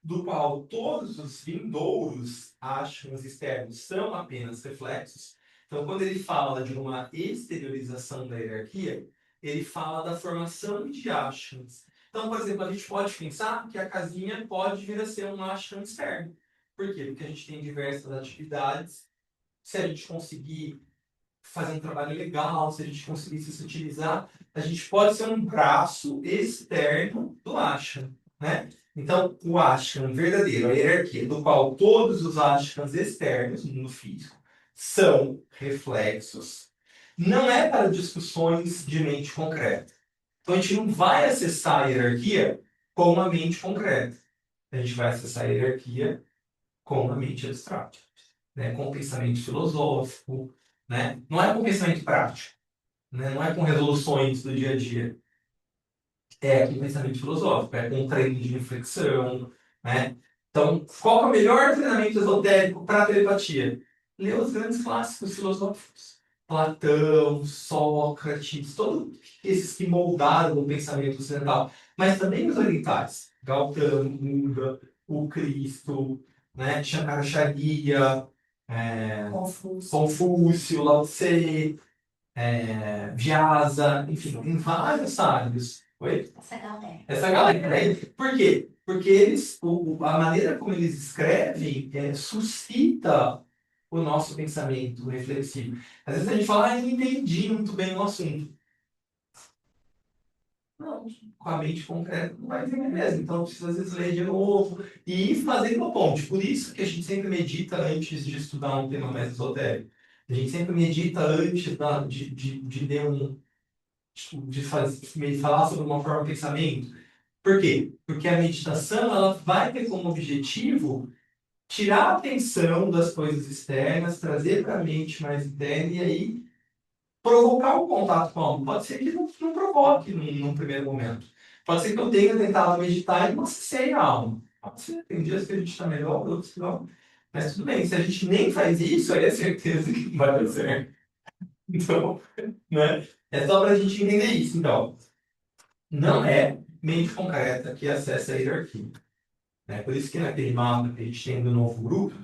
do qual todos os vindouros ashrams externos são apenas reflexos. Então, quando ele fala de uma exteriorização da hierarquia, ele fala da formação de ashrams. Então, por exemplo, a gente pode pensar que a casinha pode vir a ser um ashram externo. Por quê? Porque a gente tem diversas atividades. Se a gente conseguir fazer um trabalho legal, se a gente conseguisse se utilizar, a gente pode ser um braço externo do ashram, né? Então, o ashram verdadeiro, a hierarquia, do qual todos os ashrams externos, no mundo físico, são reflexos, não é para discussões de mente concreta. Então, a gente não vai acessar a hierarquia com uma mente concreta. A gente vai acessar a hierarquia com uma mente abstrata, né? Com pensamento filosófico, né? Não é com pensamento prático, né? Não é com resoluções do dia a dia. É com pensamento filosófico, é com treino de reflexão, né? Então, qual que é o melhor treinamento esotérico para a telepatia? Ler os grandes clássicos filosóficos. Platão, Sócrates, todos esses que moldaram o pensamento ocidental, mas também os orientais. Gautama, Buda, o Cristo, né? Shankaracharya, Confúcio, Lao Tse, Vyasa, enfim, tem vários sábios. Oi? Essa galera. Essa galera aí. Por quê? Porque a maneira como eles escrevem suscita o nosso pensamento reflexivo. Às vezes a gente fala, não entendi muito bem o assunto. Não, com a mente concreta não vai entender mesmo. Então precisa às vezes ler de novo e ir fazendo uma ponte. Por isso que a gente sempre medita antes de estudar um tema mais esotérico. A gente sempre medita antes de ler de falar sobre uma forma de pensamento. Por quê? Porque a meditação ela vai ter como objetivo tirar a atenção das coisas externas, trazer para a mente mais interna e aí provocar o contato com a alma. Pode ser que não provoque num primeiro momento. Pode ser que eu tenha tentado meditar e não acessei a alma. Pode ser, tem dias que a gente está melhor, outros que não. Mas tudo bem, se a gente nem faz isso, aí é certeza que não vai dar certo. Então, né? É só para a gente entender isso. Então, não é mente concreta que acessa a hierarquia. Né? Por isso que naquele mapa que a gente tem do novo grupo,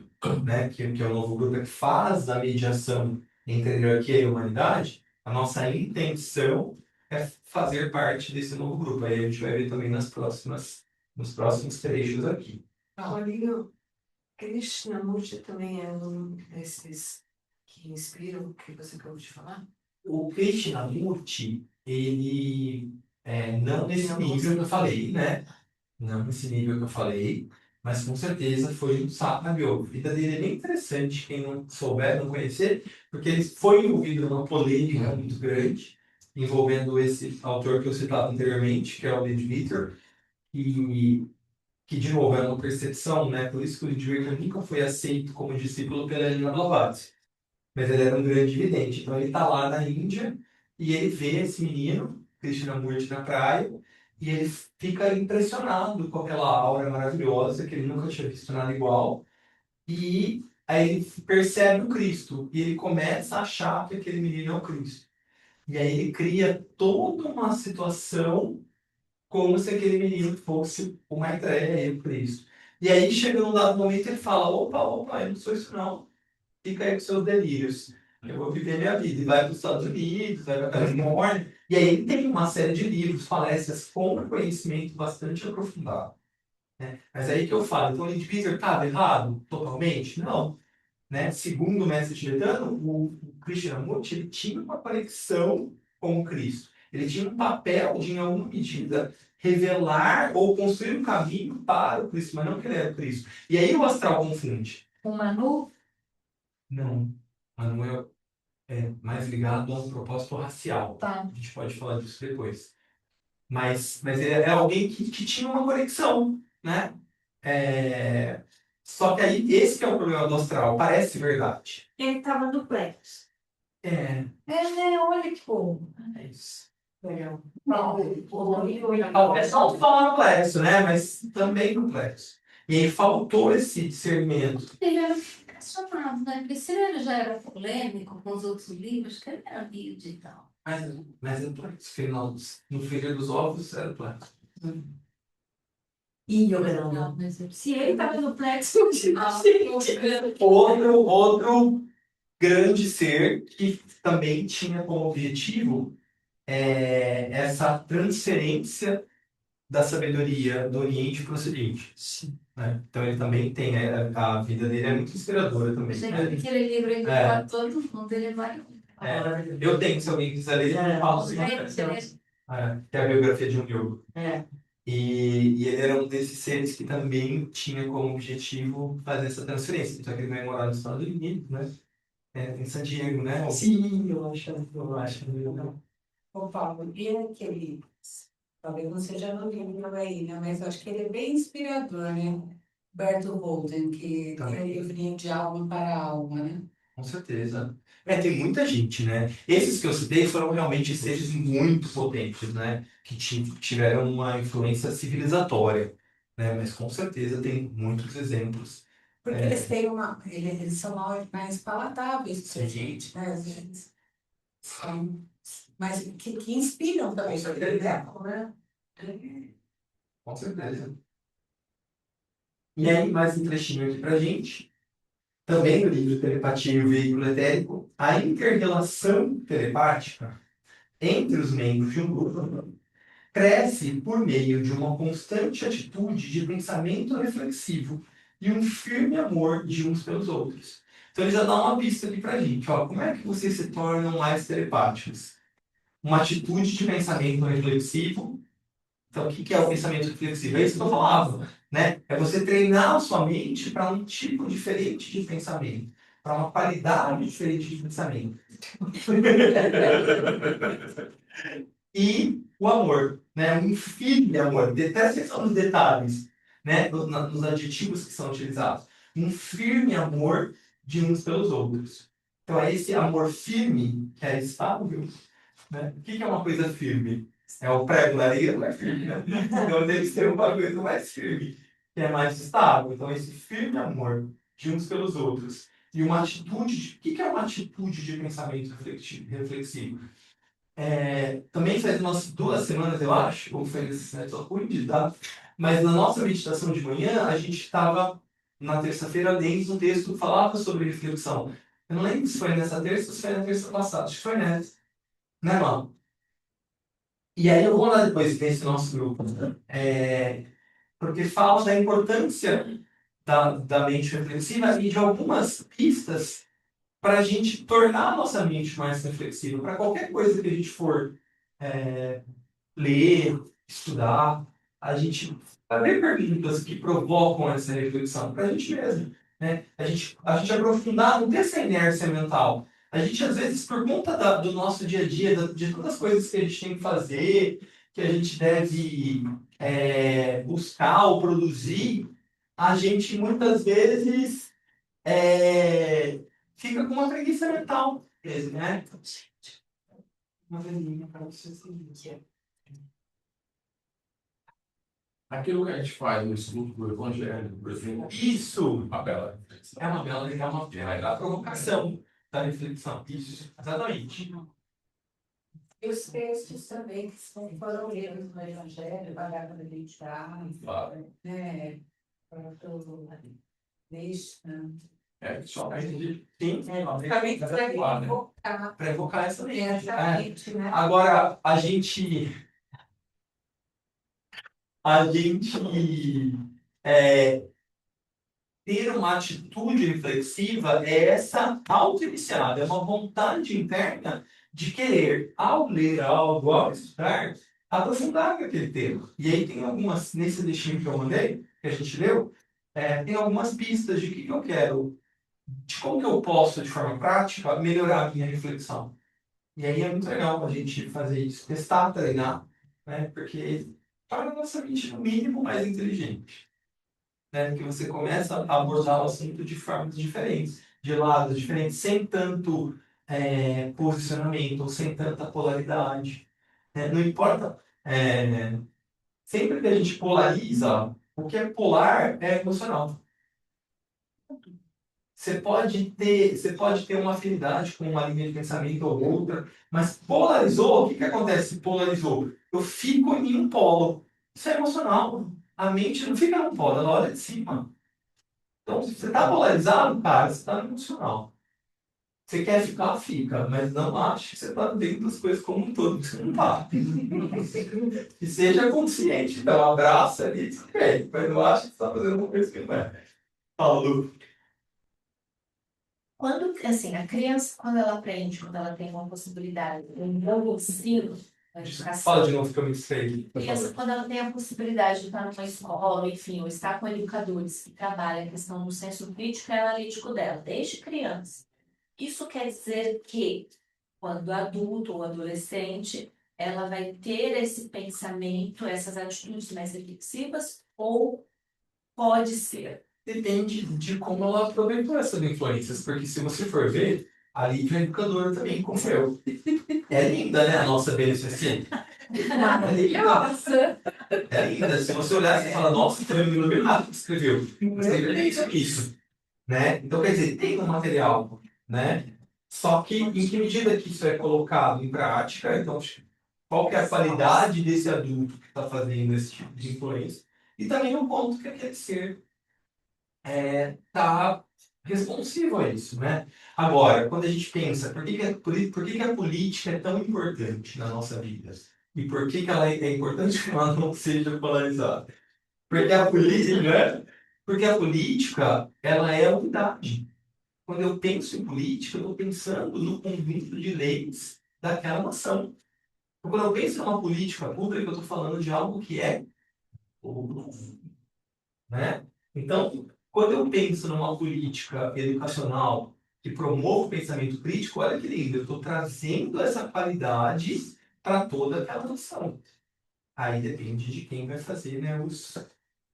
né, que é o novo grupo que faz a mediação entre a hierarquia e a humanidade, a nossa intenção é fazer parte desse novo grupo. Aí a gente vai ver também nos próximos trechos aqui. Paulinho, Krishnamurti também é um desses que inspiram o que você acabou de falar? O Krishnamurti, ele não nesse nível que eu falei, né? Não nesse nível que eu falei, mas com certeza foi um sábio. A vida dele é bem interessante, quem não souber, não conhecer, porque ele foi envolvido numa polêmica muito grande, envolvendo esse autor que eu citava anteriormente, que é o Lead Victor, e que, de novo, é uma percepção, né? Por isso que o Lead Victor nunca foi aceito como discípulo pela Helena Blavatsky, mas ele era um grande vidente. Então ele está lá na Índia e ele vê esse menino, Krishnamurti, na praia, e ele fica impressionado com aquela aura maravilhosa, que ele nunca tinha visto nada igual. E aí ele percebe o Cristo, e ele começa a achar que aquele menino é o Cristo. E aí ele cria toda uma situação como se aquele menino fosse o Maitreya e o Cristo. E aí, chega num dado momento, ele fala, opa, eu não sou isso não. Fica aí com seus delírios. Eu vou viver minha vida. E vai para os Estados Unidos, vai para a Califórnia. E aí ele tem uma série de livros, palestras com conhecimento bastante aprofundado. Né? Mas aí que eu falo, então o Lead Peter estava errado totalmente? Não. Né? Segundo o mestre tibetano, o Krishnamurti ele tinha uma conexão com o Cristo. Ele tinha um papel de, em alguma medida, revelar ou construir um caminho para o Cristo, mas não que ele era o Cristo. E aí o astral confunde. O Manu, Não, Manuel. mais ligado a um propósito racial. Tá. A gente pode falar disso depois. Mas ele é alguém que tinha uma conexão, né? Só que aí, esse que é o problema do astral, parece verdade. Ele estava duplex. É, Né? Olha que bom. é isso. Legal. É só falar no plexo, né? Mas também no plexo. E aí faltou esse discernimento. Ele era questionado, né? Porque se ele já era polêmico com os outros livros, que ele era humilde e tal. Mas é plexo. No frigir dos ovos era plexo. E Não, Yogananda. mas eu- Se ele estava no plexo, Ah, gente. Outro grande ser que também tinha como objetivo essa transferência da sabedoria do Oriente para o Ocidente. Né? Então ele também tem, a vida dele é muito inspiradora também. Gente, Né? aquele livro ele É. para todo mundo, ele vai. Eu tenho, se alguém quiser ler, eu falo assim. Que é a biografia de um yogi. E ele era um desses seres que também tinha como objetivo fazer essa transferência. Só que ele vai morar nos Estados Unidos, né? Em San Diego, né? Sim, eu acho. Ô, Paulo, e aquele. Talvez você já não viu aí, né? Mas eu acho que ele é bem inspirador, né? Berto Holden, que tem o livrinho de Alma para Alma, né? Com certeza. Tem muita gente, né? Esses que eu citei foram realmente seres muito potentes, né? Que tiveram uma influência civilizatória, né? Mas com certeza tem muitos exemplos. Porque eles têm uma. Eles são mais palatáveis pra gente, né? Às vezes. São, mas que inspiram também, por exemplo, né? Com certeza. E aí, mais um trechinho aqui pra gente. Também no livro Telepatia e o Veículo Etérico, a inter-relação telepática entre os membros de um grupo cresce por meio de uma constante atitude de pensamento reflexivo e um firme amor de uns pelos outros. Então ele já dá uma pista aqui pra gente, ó, como é que vocês se tornam mais telepáticos? Uma atitude de pensamento reflexivo. Então, o que é o pensamento reflexivo? É isso que eu falava, né? É você treinar a sua mente para um tipo diferente de pensamento, para uma qualidade diferente de pensamento. E o amor, né? Um firme amor. Presta atenção nos detalhes, né? Nos adjetivos que são utilizados. Um firme amor de uns pelos outros. Então, é esse amor firme que é estável, né? O que é uma coisa firme? É o prego na areia, não é firme, né? Então deve ser uma coisa mais firme, que é mais estável. Então, esse firme amor de uns pelos outros. E uma atitude. O que é uma atitude de pensamento reflexivo? Também faz umas 2 semanas, eu acho, ou faz, só cuide, tá? Mas na nossa meditação de manhã, a gente estava, na terça-feira, lendo um texto que falava sobre reflexão. Eu não lembro se foi nessa terça ou se foi na terça passada. Acho que foi nessa. Né, mano? E aí eu vou lá depois nesse nosso grupo, né? Porque fala da importância da mente reflexiva e de algumas pistas para a gente tornar a nossa mente mais reflexiva. Para qualquer coisa que a gente for ler, estudar, a gente fazer perguntas que provocam essa reflexão para a gente mesmo. Né? A gente aprofundar, não ter essa inércia mental. A gente, às vezes, por conta do nosso dia a dia, de todas as coisas que a gente tem que fazer, que a gente deve buscar ou produzir, a gente muitas vezes fica com uma preguiça mental mesmo, né? Uma velhinha para você seguir. Aquilo que a gente faz no estudo do Evangelho, por exemplo, Isso uma bela reflexão. é uma bela provocação da reflexão. Isso, exatamente. E os textos também que foram lidos no Evangelho, pagar para meditar, Claro. né? Para todo Krishna. Só para gente. Sim, Também para evocar essa mente. mente, né? Agora, a gente ter uma atitude reflexiva é essa auto-iniciada, é uma vontade interna de querer, ao ler algo, ao estudar, aprofundar aquele tema. E aí tem algumas, nesse listinho que eu mandei, que a gente leu, tem algumas pistas de o que eu quero de como que eu posso, de forma prática, melhorar a minha reflexão. E aí é muito legal a gente fazer isso, testar, treinar, né? Porque torna a nossa mente, no mínimo, mais inteligente. Né? Porque você começa a abordar o assunto de formas diferentes, de lados diferentes, sem tanto posicionamento, ou sem tanta polaridade. Né? Não importa, sempre que a gente polariza, o que é polar é emocional. Você pode ter uma afinidade com uma linha de pensamento ou outra, mas polarizou, o que que acontece se polarizou? Eu fico em um polo. Isso é emocional. A mente não fica num polo, ela olha de cima. Então, se você está polarizado, cara, você está emocional. Você quer ficar, fica, mas não ache que você está vendo as coisas como um todo, porque você não está. E seja consciente, então abraça ali e descreve, mas não ache que você está fazendo uma coisa que não é. Fala, Lu. Quando, assim, a criança, quando ela aprende, quando ela tem uma possibilidade, um novo ensino, a educação, Fala de novo que eu me distraí. a criança, quando ela tem a possibilidade de estar numa escola, enfim, ou estar com educadores que trabalham a questão do senso crítico e analítico dela, desde criança. Isso quer dizer que, quando adulto ou adolescente, ela vai ter esse pensamento, essas atitudes mais reflexivas, ou pode ser? Depende de como ela aproveitou essas influências, porque se você for ver, a Lívia é educadora também, como eu. É linda, né, a nossa BNCC? É linda. Nossa! É linda. Se você olhar, você fala, nossa, que foi iluminado que escreveu. Escreveu isso, né? Então, quer dizer, tem um material, né? Só que, em que medida que isso é colocado em prática, então, qual que é a qualidade desse adulto que está fazendo esse tipo de influência? E também o ponto que aquele ser está responsivo a isso, né? Agora, quando a gente pensa, por que que a política é tão importante na nossa vida? E por que que ela é importante que ela não seja polarizada? Porque a política, né? Porque a política, ela é a unidade. Quando eu penso em política, eu estou pensando no conjunto de leis daquela nação. Então, quando eu penso numa política pública, eu estou falando de algo que é o né? Então, quando eu penso numa política educacional que promove o pensamento crítico, olha que lindo, eu estou trazendo essa qualidade para toda aquela nação. Aí depende de quem vai fazer, né,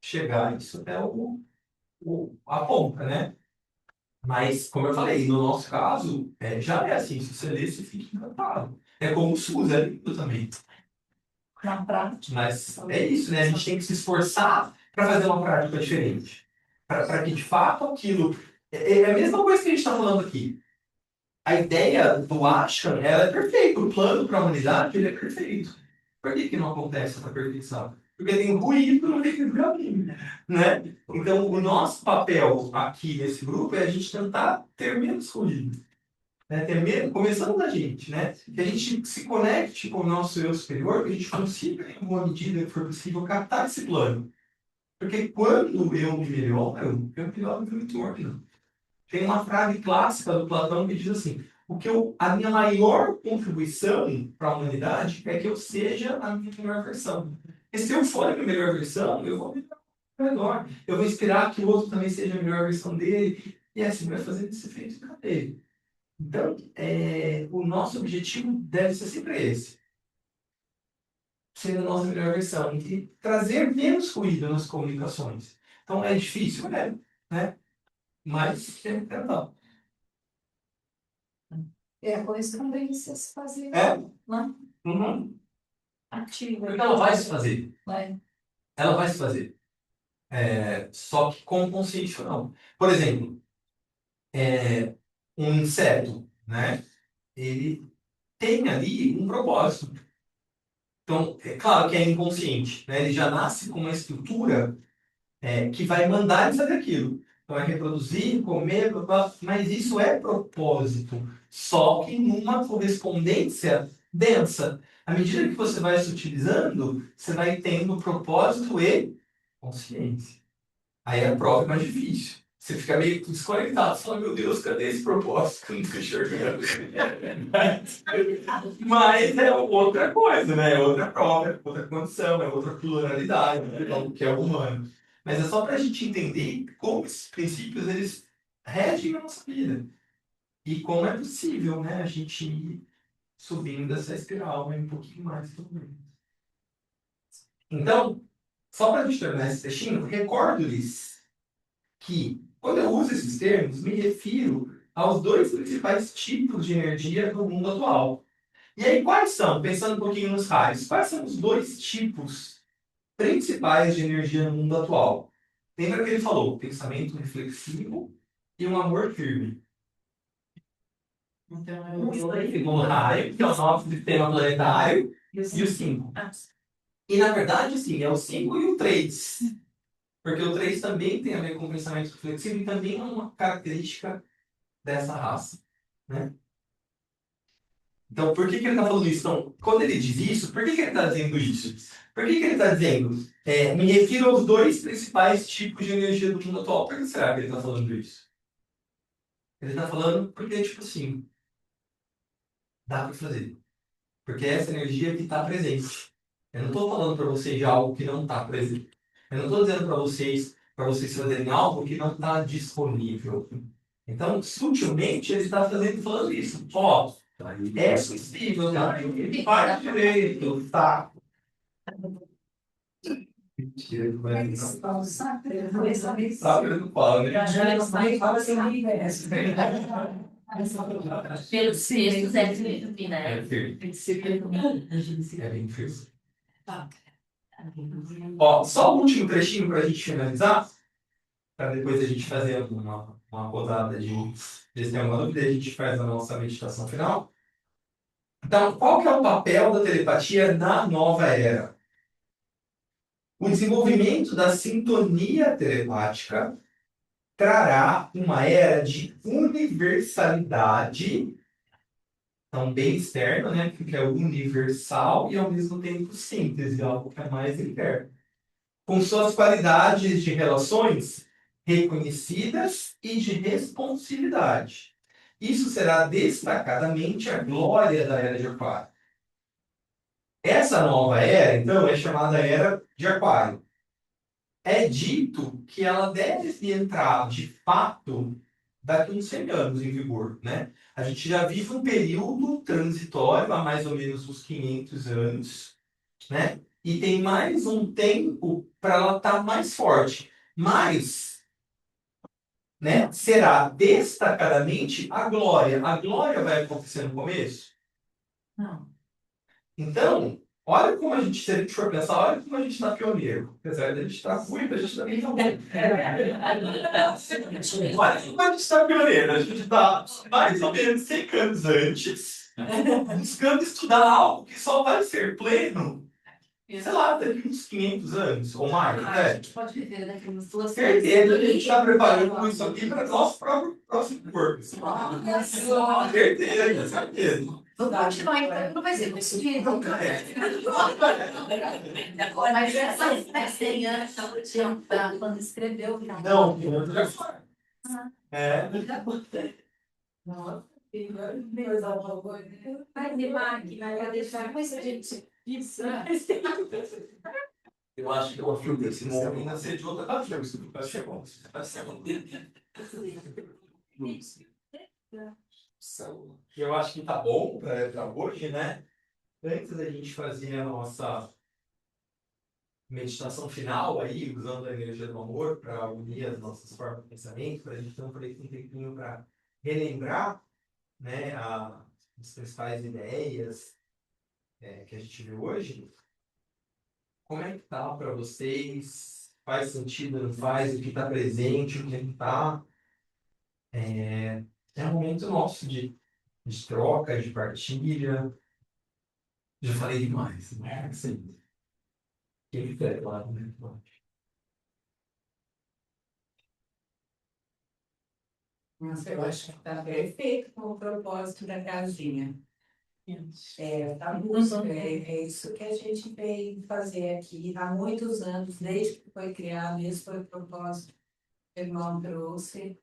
chegar isso até a ponta, né? Mas, como eu falei, no nosso caso, já é assim, se você ler, você fica encantado. É como o SUS, é lindo também. Na prática. Mas é isso, né? A gente tem que se esforçar para fazer uma prática diferente. Para que, de fato, aquilo. É a mesma coisa que a gente está falando aqui. A ideia do Ashram, ela é perfeita. O plano para a humanidade, ele é perfeito. Por que que não acontece essa perfeição? Porque tem ruído no meio do caminho, né? Então, o nosso papel aqui nesse grupo é a gente tentar ter menos ruído. Né? Começando da gente, né? Que a gente se conecte com o nosso eu superior, que a gente consiga, em alguma medida que for possível, captar esse plano. Porque quando eu me melhoro, eu melhoro meu entorno. Tem uma frase clássica do Platão que diz assim: a minha maior contribuição para a humanidade é que eu seja a minha melhor versão. E se eu for a minha melhor versão, eu vou melhor. Eu vou esperar que o outro também seja a melhor versão dele. E assim vai fazer esse efeito em cadeia. Então, o nosso objetivo deve ser sempre esse. Ser a nossa melhor versão. E trazer menos ruído nas comunicações. Então, é difícil, né? Mas tem que tentar. É correspondência se fazer, É? né? Uhum. Ativa. Porque ela vai se fazer. Vai. Ela vai se fazer. Só que com consciência ou não. Por exemplo, um inseto, né? Ele tem ali um propósito. Então, é claro que é inconsciente, né? Ele já nasce com uma estrutura que vai mandar ele fazer aquilo. Então, é reproduzir, comer, blá, blá, mas isso é propósito, só que numa correspondência densa. À medida que você vai se utilizando, você vai tendo propósito e consciência. Aí a prova é mais difícil. Você fica meio desconectado, você fala, meu Deus, cadê esse propósito que eu não estou enxergando? Mas é outra coisa, né? É outra prova, é outra condição, é outra pluralidade, né? Que é o humano. Mas é só para a gente entender como esses princípios eles regem a nossa vida. E como é possível, né, a gente ir subindo essa espiral, né, um pouquinho mais também. Então, só para a gente terminar esse textinho, recordo-lhes que, quando eu uso esses termos, me refiro aos dois principais tipos de energia do mundo atual. E aí, quais são, pensando um pouquinho nos raios, quais são os dois tipos principais de energia no mundo atual? Lembra que ele falou pensamento reflexivo e um amor firme. Então, O raio, que é o nosso sistema planetário, e o 5. E, na verdade, sim, é o 5 e o 3. Porque o 3 também tem a ver com pensamento reflexivo e também é uma característica dessa raça, né? Então, por que ele está falando isso? Então, quando ele diz isso, por que ele está dizendo isso? Por que ele está dizendo? Me refiro aos dois principais tipos de energia do mundo atual. Por que será que ele está falando isso? Ele está falando porque, tipo assim, dá para fazer. Porque é essa energia que está presente. Eu não estou falando para vocês de algo que não está presente. Eu não estou dizendo para vocês fazerem algo que não está disponível. Então, sutilmente, ele está falando isso. Ó, é possível, tá? Faz direito, tá? Mentira, mas não. Sabe, eu não falo, né? Pelos textos é firme, né? É firme. É bem firme. Ó, só o último trechinho para a gente finalizar, para depois a gente fazer uma rodada de se tem alguma dúvida, a gente faz a nossa meditação final. Então, qual que é o papel da telepatia na nova era? O desenvolvimento da sintonia telepática trará uma era de universalidade, então bem externo, né, que é universal e ao mesmo tempo síntese, algo que é mais interno, com suas qualidades de relações reconhecidas e de responsividade. Isso será destacadamente a glória da Era de Aquário. Essa nova era, então, é chamada Era de Aquário. É dito que ela deve entrar, de fato, daqui a uns 100 anos em vigor, né? A gente já vive um período transitório, há mais ou menos uns 500 anos, né? E tem mais um tempo para ela estar mais forte. Mas, né, será destacadamente a glória. A glória vai acontecer no começo? Não. Então, olha como a gente, se a gente for pensar, olha como a gente está pioneiro. Apesar de a gente estar ruim, a gente também está bom. Olha como a gente está pioneiro. A gente está mais ou menos 100 anos antes, buscando estudar algo que só vai ser pleno, sei lá, daqui uns 500 anos ou mais. A Né? gente pode viver daqui umas 2 Certeza, a gente está preparando isso aqui para o nosso próximo corpo. Certeza, certeza. Vamos continuar, então não vai ser decidido. Mas essa 100 anos não podia quando escreveu. Não, é. Vai ter máquina, vai deixar mais a gente. Isso. Eu acho que o filme desse momento vai ser de outra parte. Vai ser bom. Vai ser bom. Eu acho que tá bom para hoje, né? Antes da gente fazer a nossa meditação final aí, usando a energia do amor para unir as nossas formas de pensamento, para a gente ter um tempinho para relembrar, né, as principais ideias que a gente viu hoje. Como é que tá para vocês? Faz sentido, não faz? O que está presente, o que não está? É um momento nosso de troca, de partilha. Já falei demais, né? Assim, quem quer, claro, né? Nossa, eu acho que está perfeito com o propósito da casinha. Tá busca, é isso que a gente veio fazer aqui há muitos anos, desde que foi criado, esse foi o propósito que o irmão trouxe.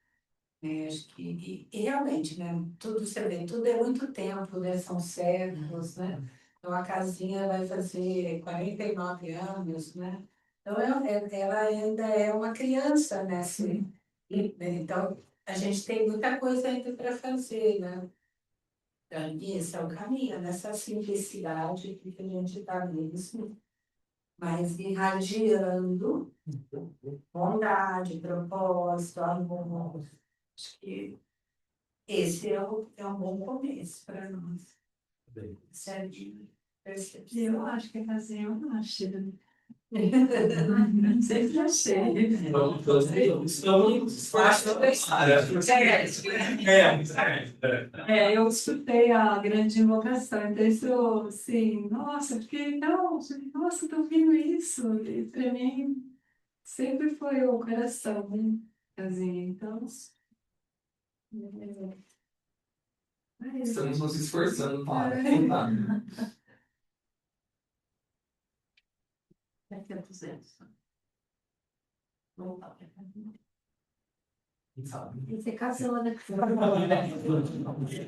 Acho que, e realmente, né, tudo, você vê, tudo é muito tempo, né, são séculos, né? Então a casinha vai fazer 49 anos, né? Então ela ainda é uma criança, né? Assim, né? Então a gente tem muita coisa ainda para fazer, né? Então, esse é o caminho, nessa simplicidade que a gente está mesmo, mas irradiando bondade, propósito, amor. Acho que esse é um bom começo para nós. Certo? Eu acho que é fazer uma cheira. Sempre achei. Eu escutei a grande invocação, então isso, assim, nossa, fiquei, não, nossa, tô ouvindo isso. E para mim sempre foi o coração, né? Assim, então. Estamos nos esforçando para tentar. Daqui a 200. Vamos lá. Quem sabe? Você casou, né?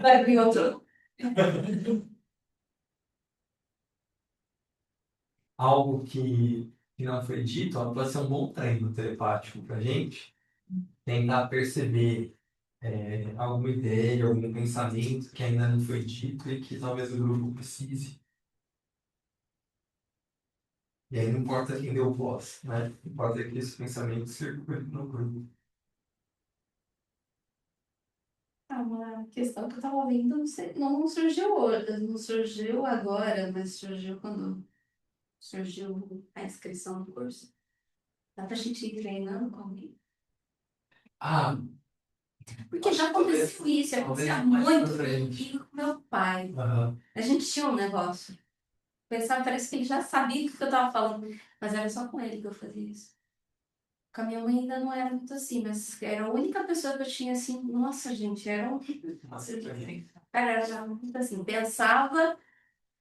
Vai vir outro. Algo que não foi dito, ó, pode ser um bom treino telepático para a gente, tentar perceber alguma ideia, algum pensamento que ainda não foi dito e que talvez o grupo precise. E aí não importa quem deu voz, né? Importa que esse pensamento circule no grupo. Uma questão que eu estava ouvindo, não surgiu hoje, não surgiu agora, mas surgiu quando surgiu a inscrição do curso. Dá pra gente ir treinando com alguém? Ah, Porque já aconteceu isso, acontecia muito comigo e com meu pai. aham. A gente tinha um negócio. Pensava, parece que ele já sabia o que eu estava falando, mas era só com ele que eu fazia isso. Com a minha mãe ainda não era muito assim, mas era a única pessoa que eu tinha assim, nossa, gente, era um. Nossa, cara, era já muito assim, pensava,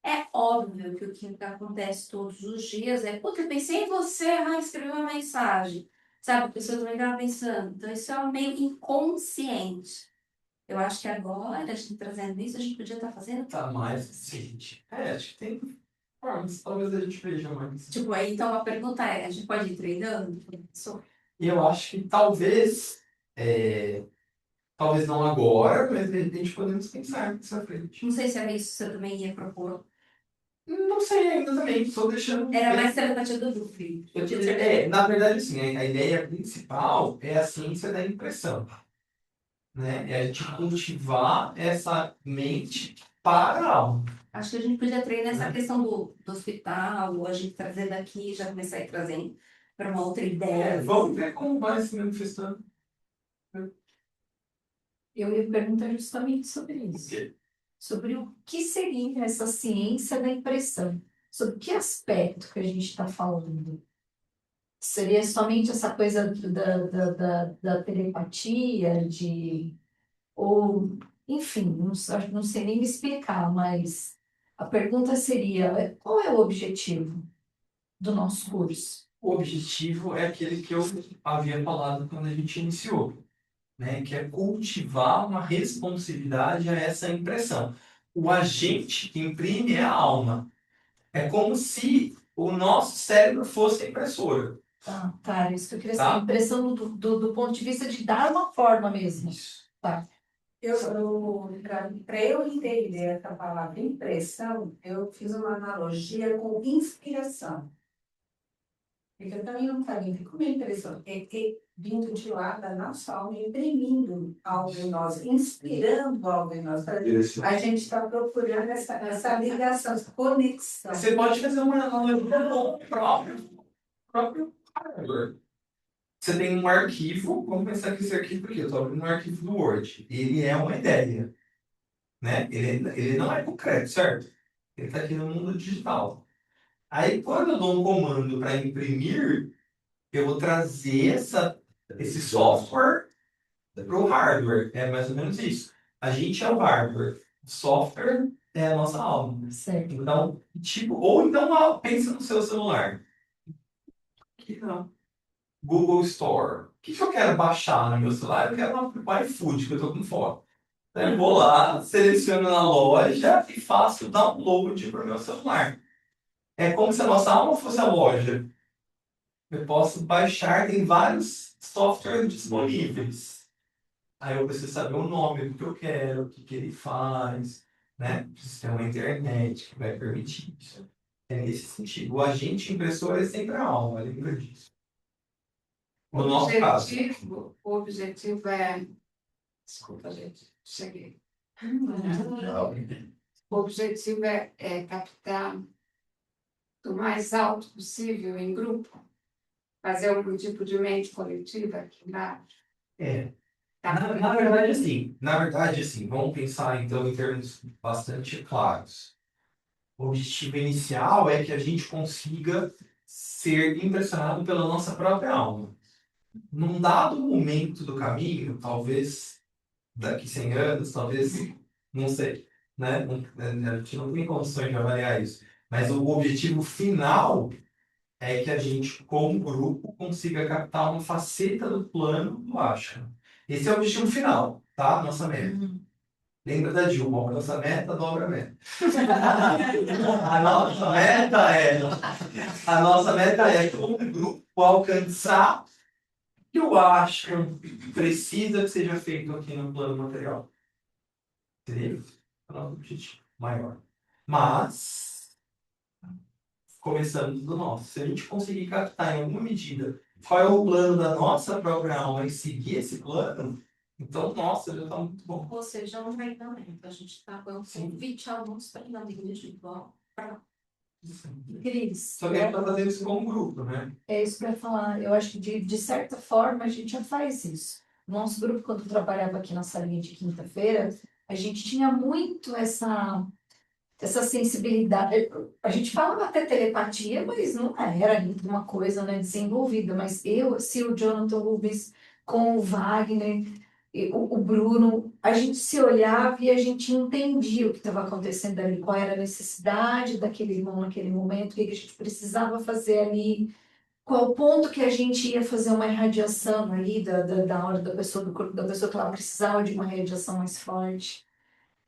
é óbvio que o que acontece todos os dias é, puta, eu pensei em você, escrevi uma mensagem, sabe, a pessoa também estava pensando, então isso é meio inconsciente. Eu acho que agora, a gente trazendo isso, a gente podia estar fazendo. Tá mais eficiente. Acho que tem formas, talvez a gente veja mais. Tipo, aí então a pergunta é, a gente pode ir treinando? E eu acho que talvez não agora, mas de repente podemos pensar nisso à frente. Não sei se era isso que você também ia propor. Não sei ainda também, estou deixando. Era mais telepatia do grupo. Na verdade, assim, a ideia principal é a ciência da impressão, né? É a gente cultivar essa mente para a alma. Acho que a gente podia treinar essa questão do hospital, ou a gente trazer daqui, já começar a ir trazendo para uma outra ideia. Vamos ver como vai se manifestando. Eu ia perguntar justamente sobre isso. Sobre o que seria essa ciência da impressão. Sobre que aspecto que a gente está falando. Seria somente essa coisa da telepatia, ou, enfim, não sei nem me explicar, mas a pergunta seria, qual é o objetivo do nosso curso? O objetivo é aquele que eu havia falado quando a gente iniciou, né? Que é cultivar uma responsividade a essa impressão. O agente que imprime é a alma. É como se o nosso cérebro fosse a impressora. Tá, isso que eu queria Tá. saber. Impressão do ponto de vista de dar uma forma mesmo. Tá. Para eu entender essa palavra impressão, eu fiz uma analogia com inspiração. Porque eu também não sabia como é impressão. É ter vindo de lá da nossa alma, imprimindo algo em nós, inspirando algo em nós. A gente está procurando essa ligação, essa conexão. Você pode fazer uma analogia com o próprio hardware. Você tem um arquivo, vamos pensar que esse arquivo aqui, eu estou abrindo um arquivo do Word. Ele é uma ideia, né? Ele não é concreto, certo? Ele está aqui no mundo digital. Aí, quando eu dou um comando para imprimir, eu vou trazer esse software para o hardware. É mais ou menos isso. A gente é o hardware. O software é a nossa alma. Certo. Então, ou então pensa no seu celular. Aqui não. Google Store. O que eu quero baixar no meu celular? Eu quero o iFood, que eu estou com fome. Então, eu vou lá, seleciono na loja e faço o download para o meu celular. É como se a nossa alma fosse a loja. Eu posso baixar, tem vários softwares disponíveis. Aí eu preciso saber o nome do que eu quero, o que que ele faz, né? Preciso ter uma internet que vai permitir isso. É nesse sentido. O agente impressor é sempre a alma, lembra disso. No nosso caso. O objetivo é. Desculpa, gente, cheguei. O objetivo é captar o mais alto possível em grupo, fazer algum tipo de mente coletiva aqui embaixo. É. Tá. Na verdade, assim, vamos pensar então em termos bastante claros. O objetivo inicial é que a gente consiga ser impressionado pela nossa própria alma. Num dado momento do caminho, talvez daqui 100 anos, talvez, não sei, né? A gente não tem condições de avaliar isso. Mas o objetivo final é que a gente, como grupo, consiga captar uma faceta do plano do Ashram. Esse é o objetivo final, tá? Nossa meta. Lembra da Dilma, nossa meta dobra a meta. A nossa meta é, como grupo, alcançar o que eu acho que precisa que seja feito aqui no plano material. Entendeu? É o nosso objetivo maior. Mas, começando do nosso, se a gente conseguir captar em alguma medida qual é o plano da nossa própria alma e seguir esse plano, então, nossa, já está muito bom. Ou seja, um treinamento. A gente está com convite a alguns treinamentos de igual. Cris, Só que a gente está fazendo isso como grupo, né? é isso que eu ia falar. Eu acho que de certa forma a gente já faz isso. Nosso grupo, quando eu trabalhava aqui na salinha de quinta-feira, a gente tinha muito essa sensibilidade. A gente falava até telepatia, mas não era ainda uma coisa, né, desenvolvida. Mas eu, assim, o Jonathan Rubens com o Wagner, e o Bruno, a gente se olhava e a gente entendia o que estava acontecendo ali, qual era a necessidade daquele irmão naquele momento, o que a gente precisava fazer ali, qual ponto que a gente ia fazer uma irradiação ali da hora da pessoa, do corpo da pessoa que ela precisava de uma irradiação mais forte.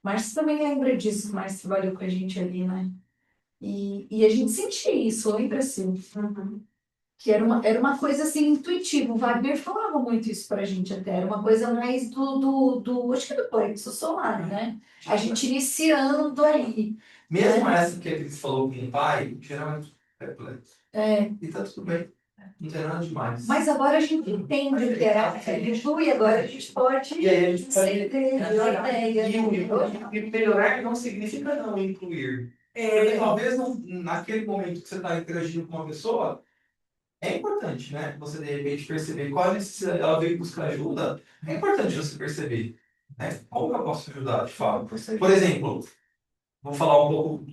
Márcio também lembra disso, que o Márcio trabalhou com a gente ali, né? E a gente sentia isso, lembra assim? Que era uma coisa assim intuitiva. O Wagner falava muito isso pra gente até. Era uma coisa mais acho que do plexo solar, né? A gente iniciando aí. Mesmo essa que a Cris falou com o pai, geralmente é plexo. E tá tudo bem. Não tem nada demais. Mas agora a gente entende o que era e agora a gente pode E aí a gente pode entender a ideia. E melhorar não significa não incluir. Porque talvez naquele momento que você está interagindo com uma pessoa, é importante, né? Você de repente perceber qual a necessidade, ela veio buscar ajuda, é importante você perceber, né? Como eu posso ajudar, de fato? Por exemplo, vou falar um pouco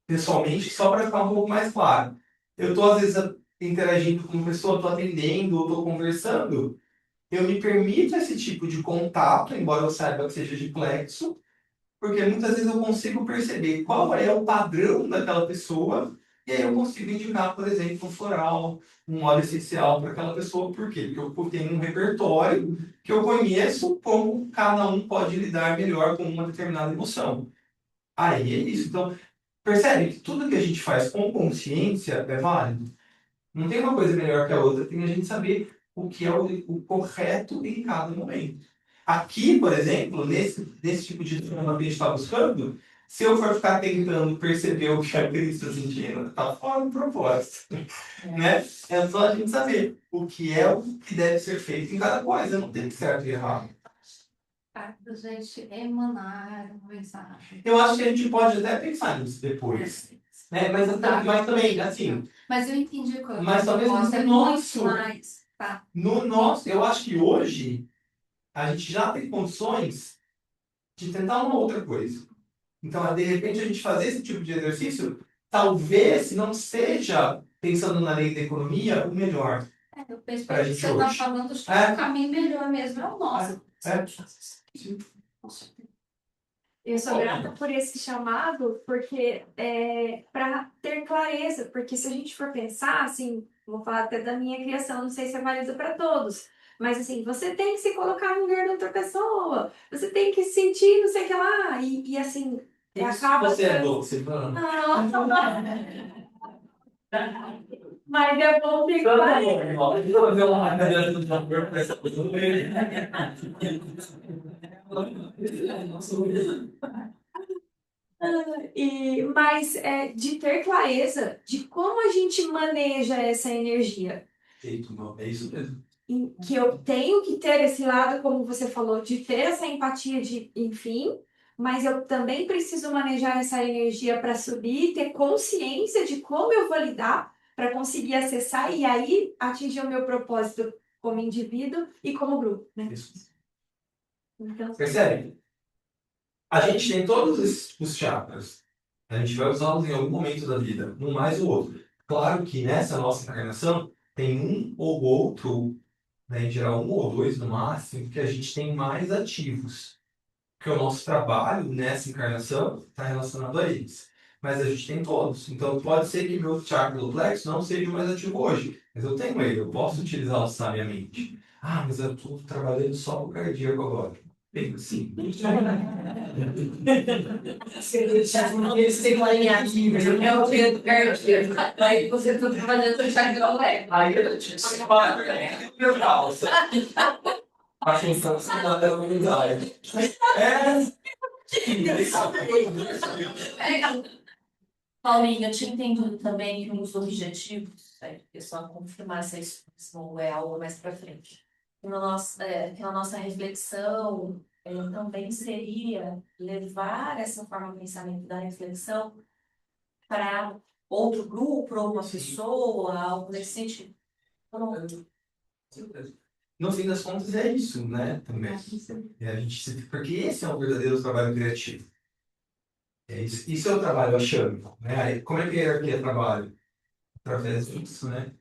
pessoalmente, só para ficar um pouco mais claro. Eu estou, às vezes, interagindo com uma pessoa, estou atendendo, estou conversando, eu me permito esse tipo de contato, embora eu saiba que seja de plexo, porque muitas vezes eu consigo perceber qual é o padrão daquela pessoa, e aí eu consigo indicar, por exemplo, um floral, um óleo essencial para aquela pessoa. Por quê? Porque eu tenho um repertório que eu conheço como cada um pode lidar melhor com uma determinada emoção. Aí é isso. Então, percebe que tudo que a gente faz com consciência é válido. Não tem uma coisa melhor que a outra, tem a gente saber o que é o correto em cada momento. Aqui, por exemplo, nesse tipo de trauma que a gente está buscando, se eu for ficar tentando perceber o que a Cris está sentindo, está fora do propósito. Né? É só a gente saber o que é o que deve ser feito em cada coisa, não tem certo e errado. Para a gente emanar uma mensagem. Eu acho que a gente pode até pensar nisso depois. Né? Mas também, assim. Mas eu entendi qual Mas talvez é no muito nosso. mais. Tá. No nosso, eu acho que hoje a gente já tem condições de tentar uma outra coisa. Então, de repente, a gente fazer esse tipo de exercício, talvez não seja, pensando na lei da economia, o melhor. Eu penso que Pra o que gente você está hoje. falando, acho que o caminho melhor mesmo é o nosso. Eu sou grata por esse chamado, porque para ter clareza, porque se a gente for pensar, assim, vou falar até da minha criação, não sei se é válido para todos, mas assim, você tem que se colocar no lugar da outra pessoa, você tem que sentir, não sei o que lá, e assim, acaba... Você é doce, mano. Não, Mas é bom ter mas de ter clareza de como a gente maneja essa energia. Feito, não, é isso mesmo. Que eu tenho que ter esse lado, como você falou, de ter essa empatia de, enfim, mas eu também preciso manejar essa energia para subir, ter consciência de como eu vou lidar para conseguir acessar e aí atingir o meu propósito como indivíduo e como grupo, né? Isso. Então, Percebe? A gente tem todos os chakras. A gente vai usá-los em algum momento da vida, um mais ou outro. Claro que nessa nossa encarnação tem um ou outro, né, em geral um ou dois no máximo, que a gente tem mais ativos. Porque o nosso trabalho nessa encarnação está relacionado a eles. Mas a gente tem todos. Então pode ser que meu chakra do plexo não seja o mais ativo hoje. Mas eu tenho ele, eu posso utilizá-lo sabiamente. Ah, mas eu estou trabalhando só com o cardíaco agora. Bem assim. Eles têm uma linha ativa, é o treino cardíaco. Aí você está trabalhando no chakra leve. Aí eu te separo, né? Meu calça. A função da humanidade. Paulinho, eu tinha entendido também que um dos objetivos, é só confirmar se isso não é algo mais para frente, que na nossa reflexão também seria levar essa forma de pensamento da reflexão para outro grupo, ou uma pessoa, algo nesse sentido. Pronto. No fim das contas é isso, né? Também. Porque esse é um verdadeiro trabalho criativo. Isso é o trabalho achâmico, né? Aí, como é que a hierarquia trabalha? Através disso, né?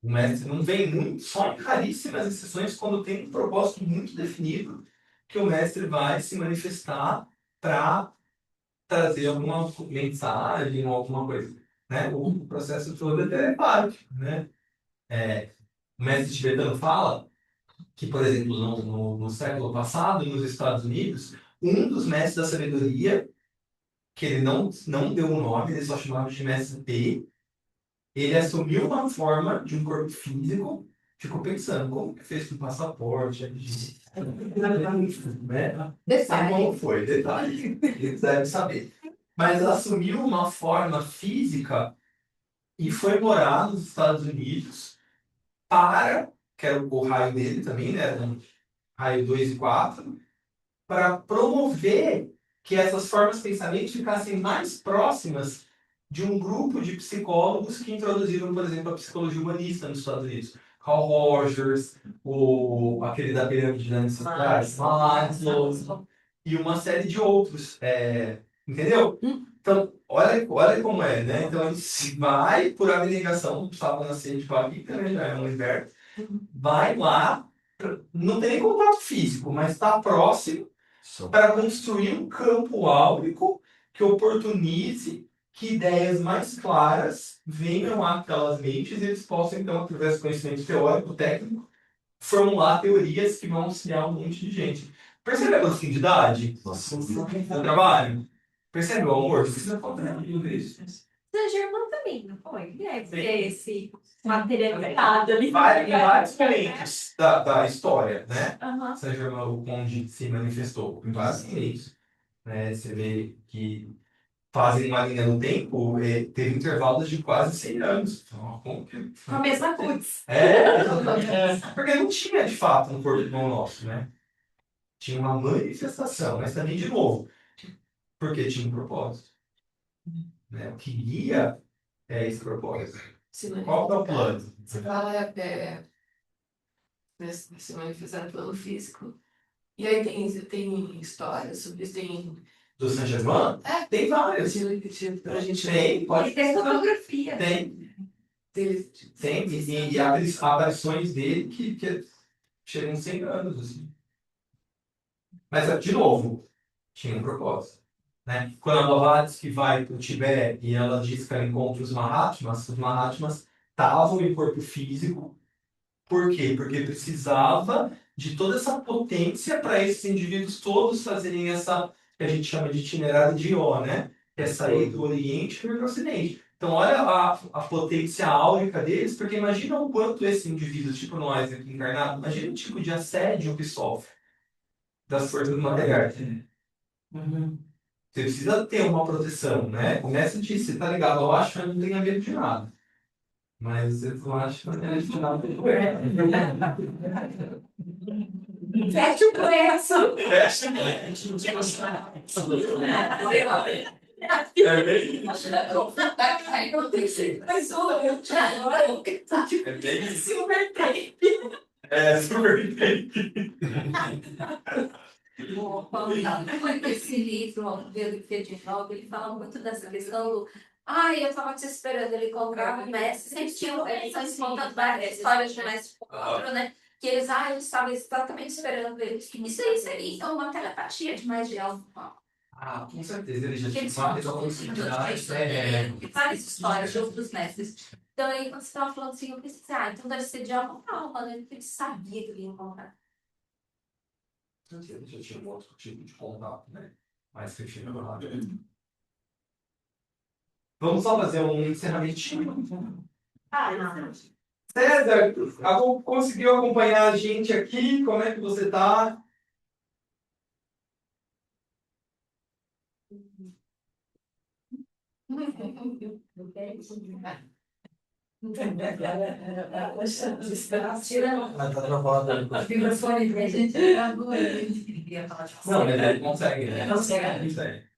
O mestre não vem muito, só em raríssimas exceções, quando tem um propósito muito definido, que o mestre vai se manifestar para trazer alguma mensagem ou alguma coisa. Né? O processo todo é telepático, né? O mestre tibetano fala que, por exemplo, no século passado, nos Estados Unidos, um dos mestres da sabedoria, que ele não deu um nome, ele só chamava de mestre P, ele assumiu uma forma de um corpo físico, ficou pensando, como que fez com o passaporte? Né? Detalhe. Como foi? Detalhe. Eles devem saber. Mas assumiu uma forma física e foi morar nos Estados Unidos que era o raio dele também, né? Era um raio 2 e 4, para promover que essas formas de pensamento ficassem mais próximas de um grupo de psicólogos que introduziram, por exemplo, a psicologia humanista nos Estados Unidos. Carl Rogers, aquele da pirâmide da necessidade, Maslow, e uma série de outros. Entendeu? Então, olha como é, né? Então, ele se vai por abnegação, não precisava nascer de barriga, né? Já é um inverno. Vai lá, não tem nem contato físico, mas está próximo para construir um campo áurico que oportunize que ideias mais claras venham àquelas mentes e eles possam, então, através do conhecimento teórico, técnico, formular teorias que vão auxiliar um monte de gente. Percebe a profundidade do trabalho? Percebe o amor? Precisa contar isso. Saint-Germain também, não foi? Deve ter esse materializado ali. Vários momentos da história, né? Aham. Saint-Germain, o conde se manifestou em vários momentos. Né? Você vê que fazem uma linha no tempo, teve intervalos de quase 100 anos. Então, como que... Com a mesma putz. Porque não tinha, de fato, um corpo como o nosso, né? Tinha uma manifestação, mas também, de novo, porque tinha um propósito. Né? O que guia é esse propósito. Qual que é o plano? Você fala se manifestar no plano físico. E aí tem histórias sobre isso, tem... Do Saint-Germain? Tem várias. Pra gente Tem, pode E tem fotografia. Tem. ter. Tem, e aparições dele que chegam 100 anos, assim. Mas, de novo, tinha um propósito. Né? Quando a Blavatsky vai para o Tibete e ela diz que ela encontra os Mahatmas estavam em corpo físico. Por quê? Porque precisava de toda essa potência para esses indivíduos todos fazerem essa, que a gente chama de itinerário de Ió, né? Que é sair do Oriente e vir para o Ocidente. Então, olha a potência áurica deles, porque imagina o quanto esse indivíduo, tipo nós aqui encarnado, imagina o tipo de assédio que sofre das forças materiais. Você precisa ter uma proteção, né? Começa disso, você tá ligado? Eu acho que não tem a ver de nada. Mas eu acho que não tem a ver de nada. Fecha o preço. Fecha. É bem isso. Mas eu te adoro. É bem isso. Silver tape. É super bem. O Paulo, esse livro, o Fedivaldo, ele fala muito dessa questão do eu estava te esperando, ele comprava o mestre, sempre tinha, eles estão contando várias histórias de um mestre com outro, né? Que eles, eu estava exatamente esperando ele. Isso aí seria então uma telepatia de mais de algo. Com certeza, ele já Que tinha eles uma contam várias histórias de outros mestres. Então aí quando você estava falando assim, eu pensei, então deve ser de algo calma, né? Porque ele sabia que ele ia encontrar. Ele já tinha um outro tipo de contato, né? Mais fechado. Vamos só fazer um encerramentinho. César, conseguiu acompanhar a gente aqui? Como é que você está? Tá travada. O microfone da gente travou. Não, mas ele consegue. Ele consegue.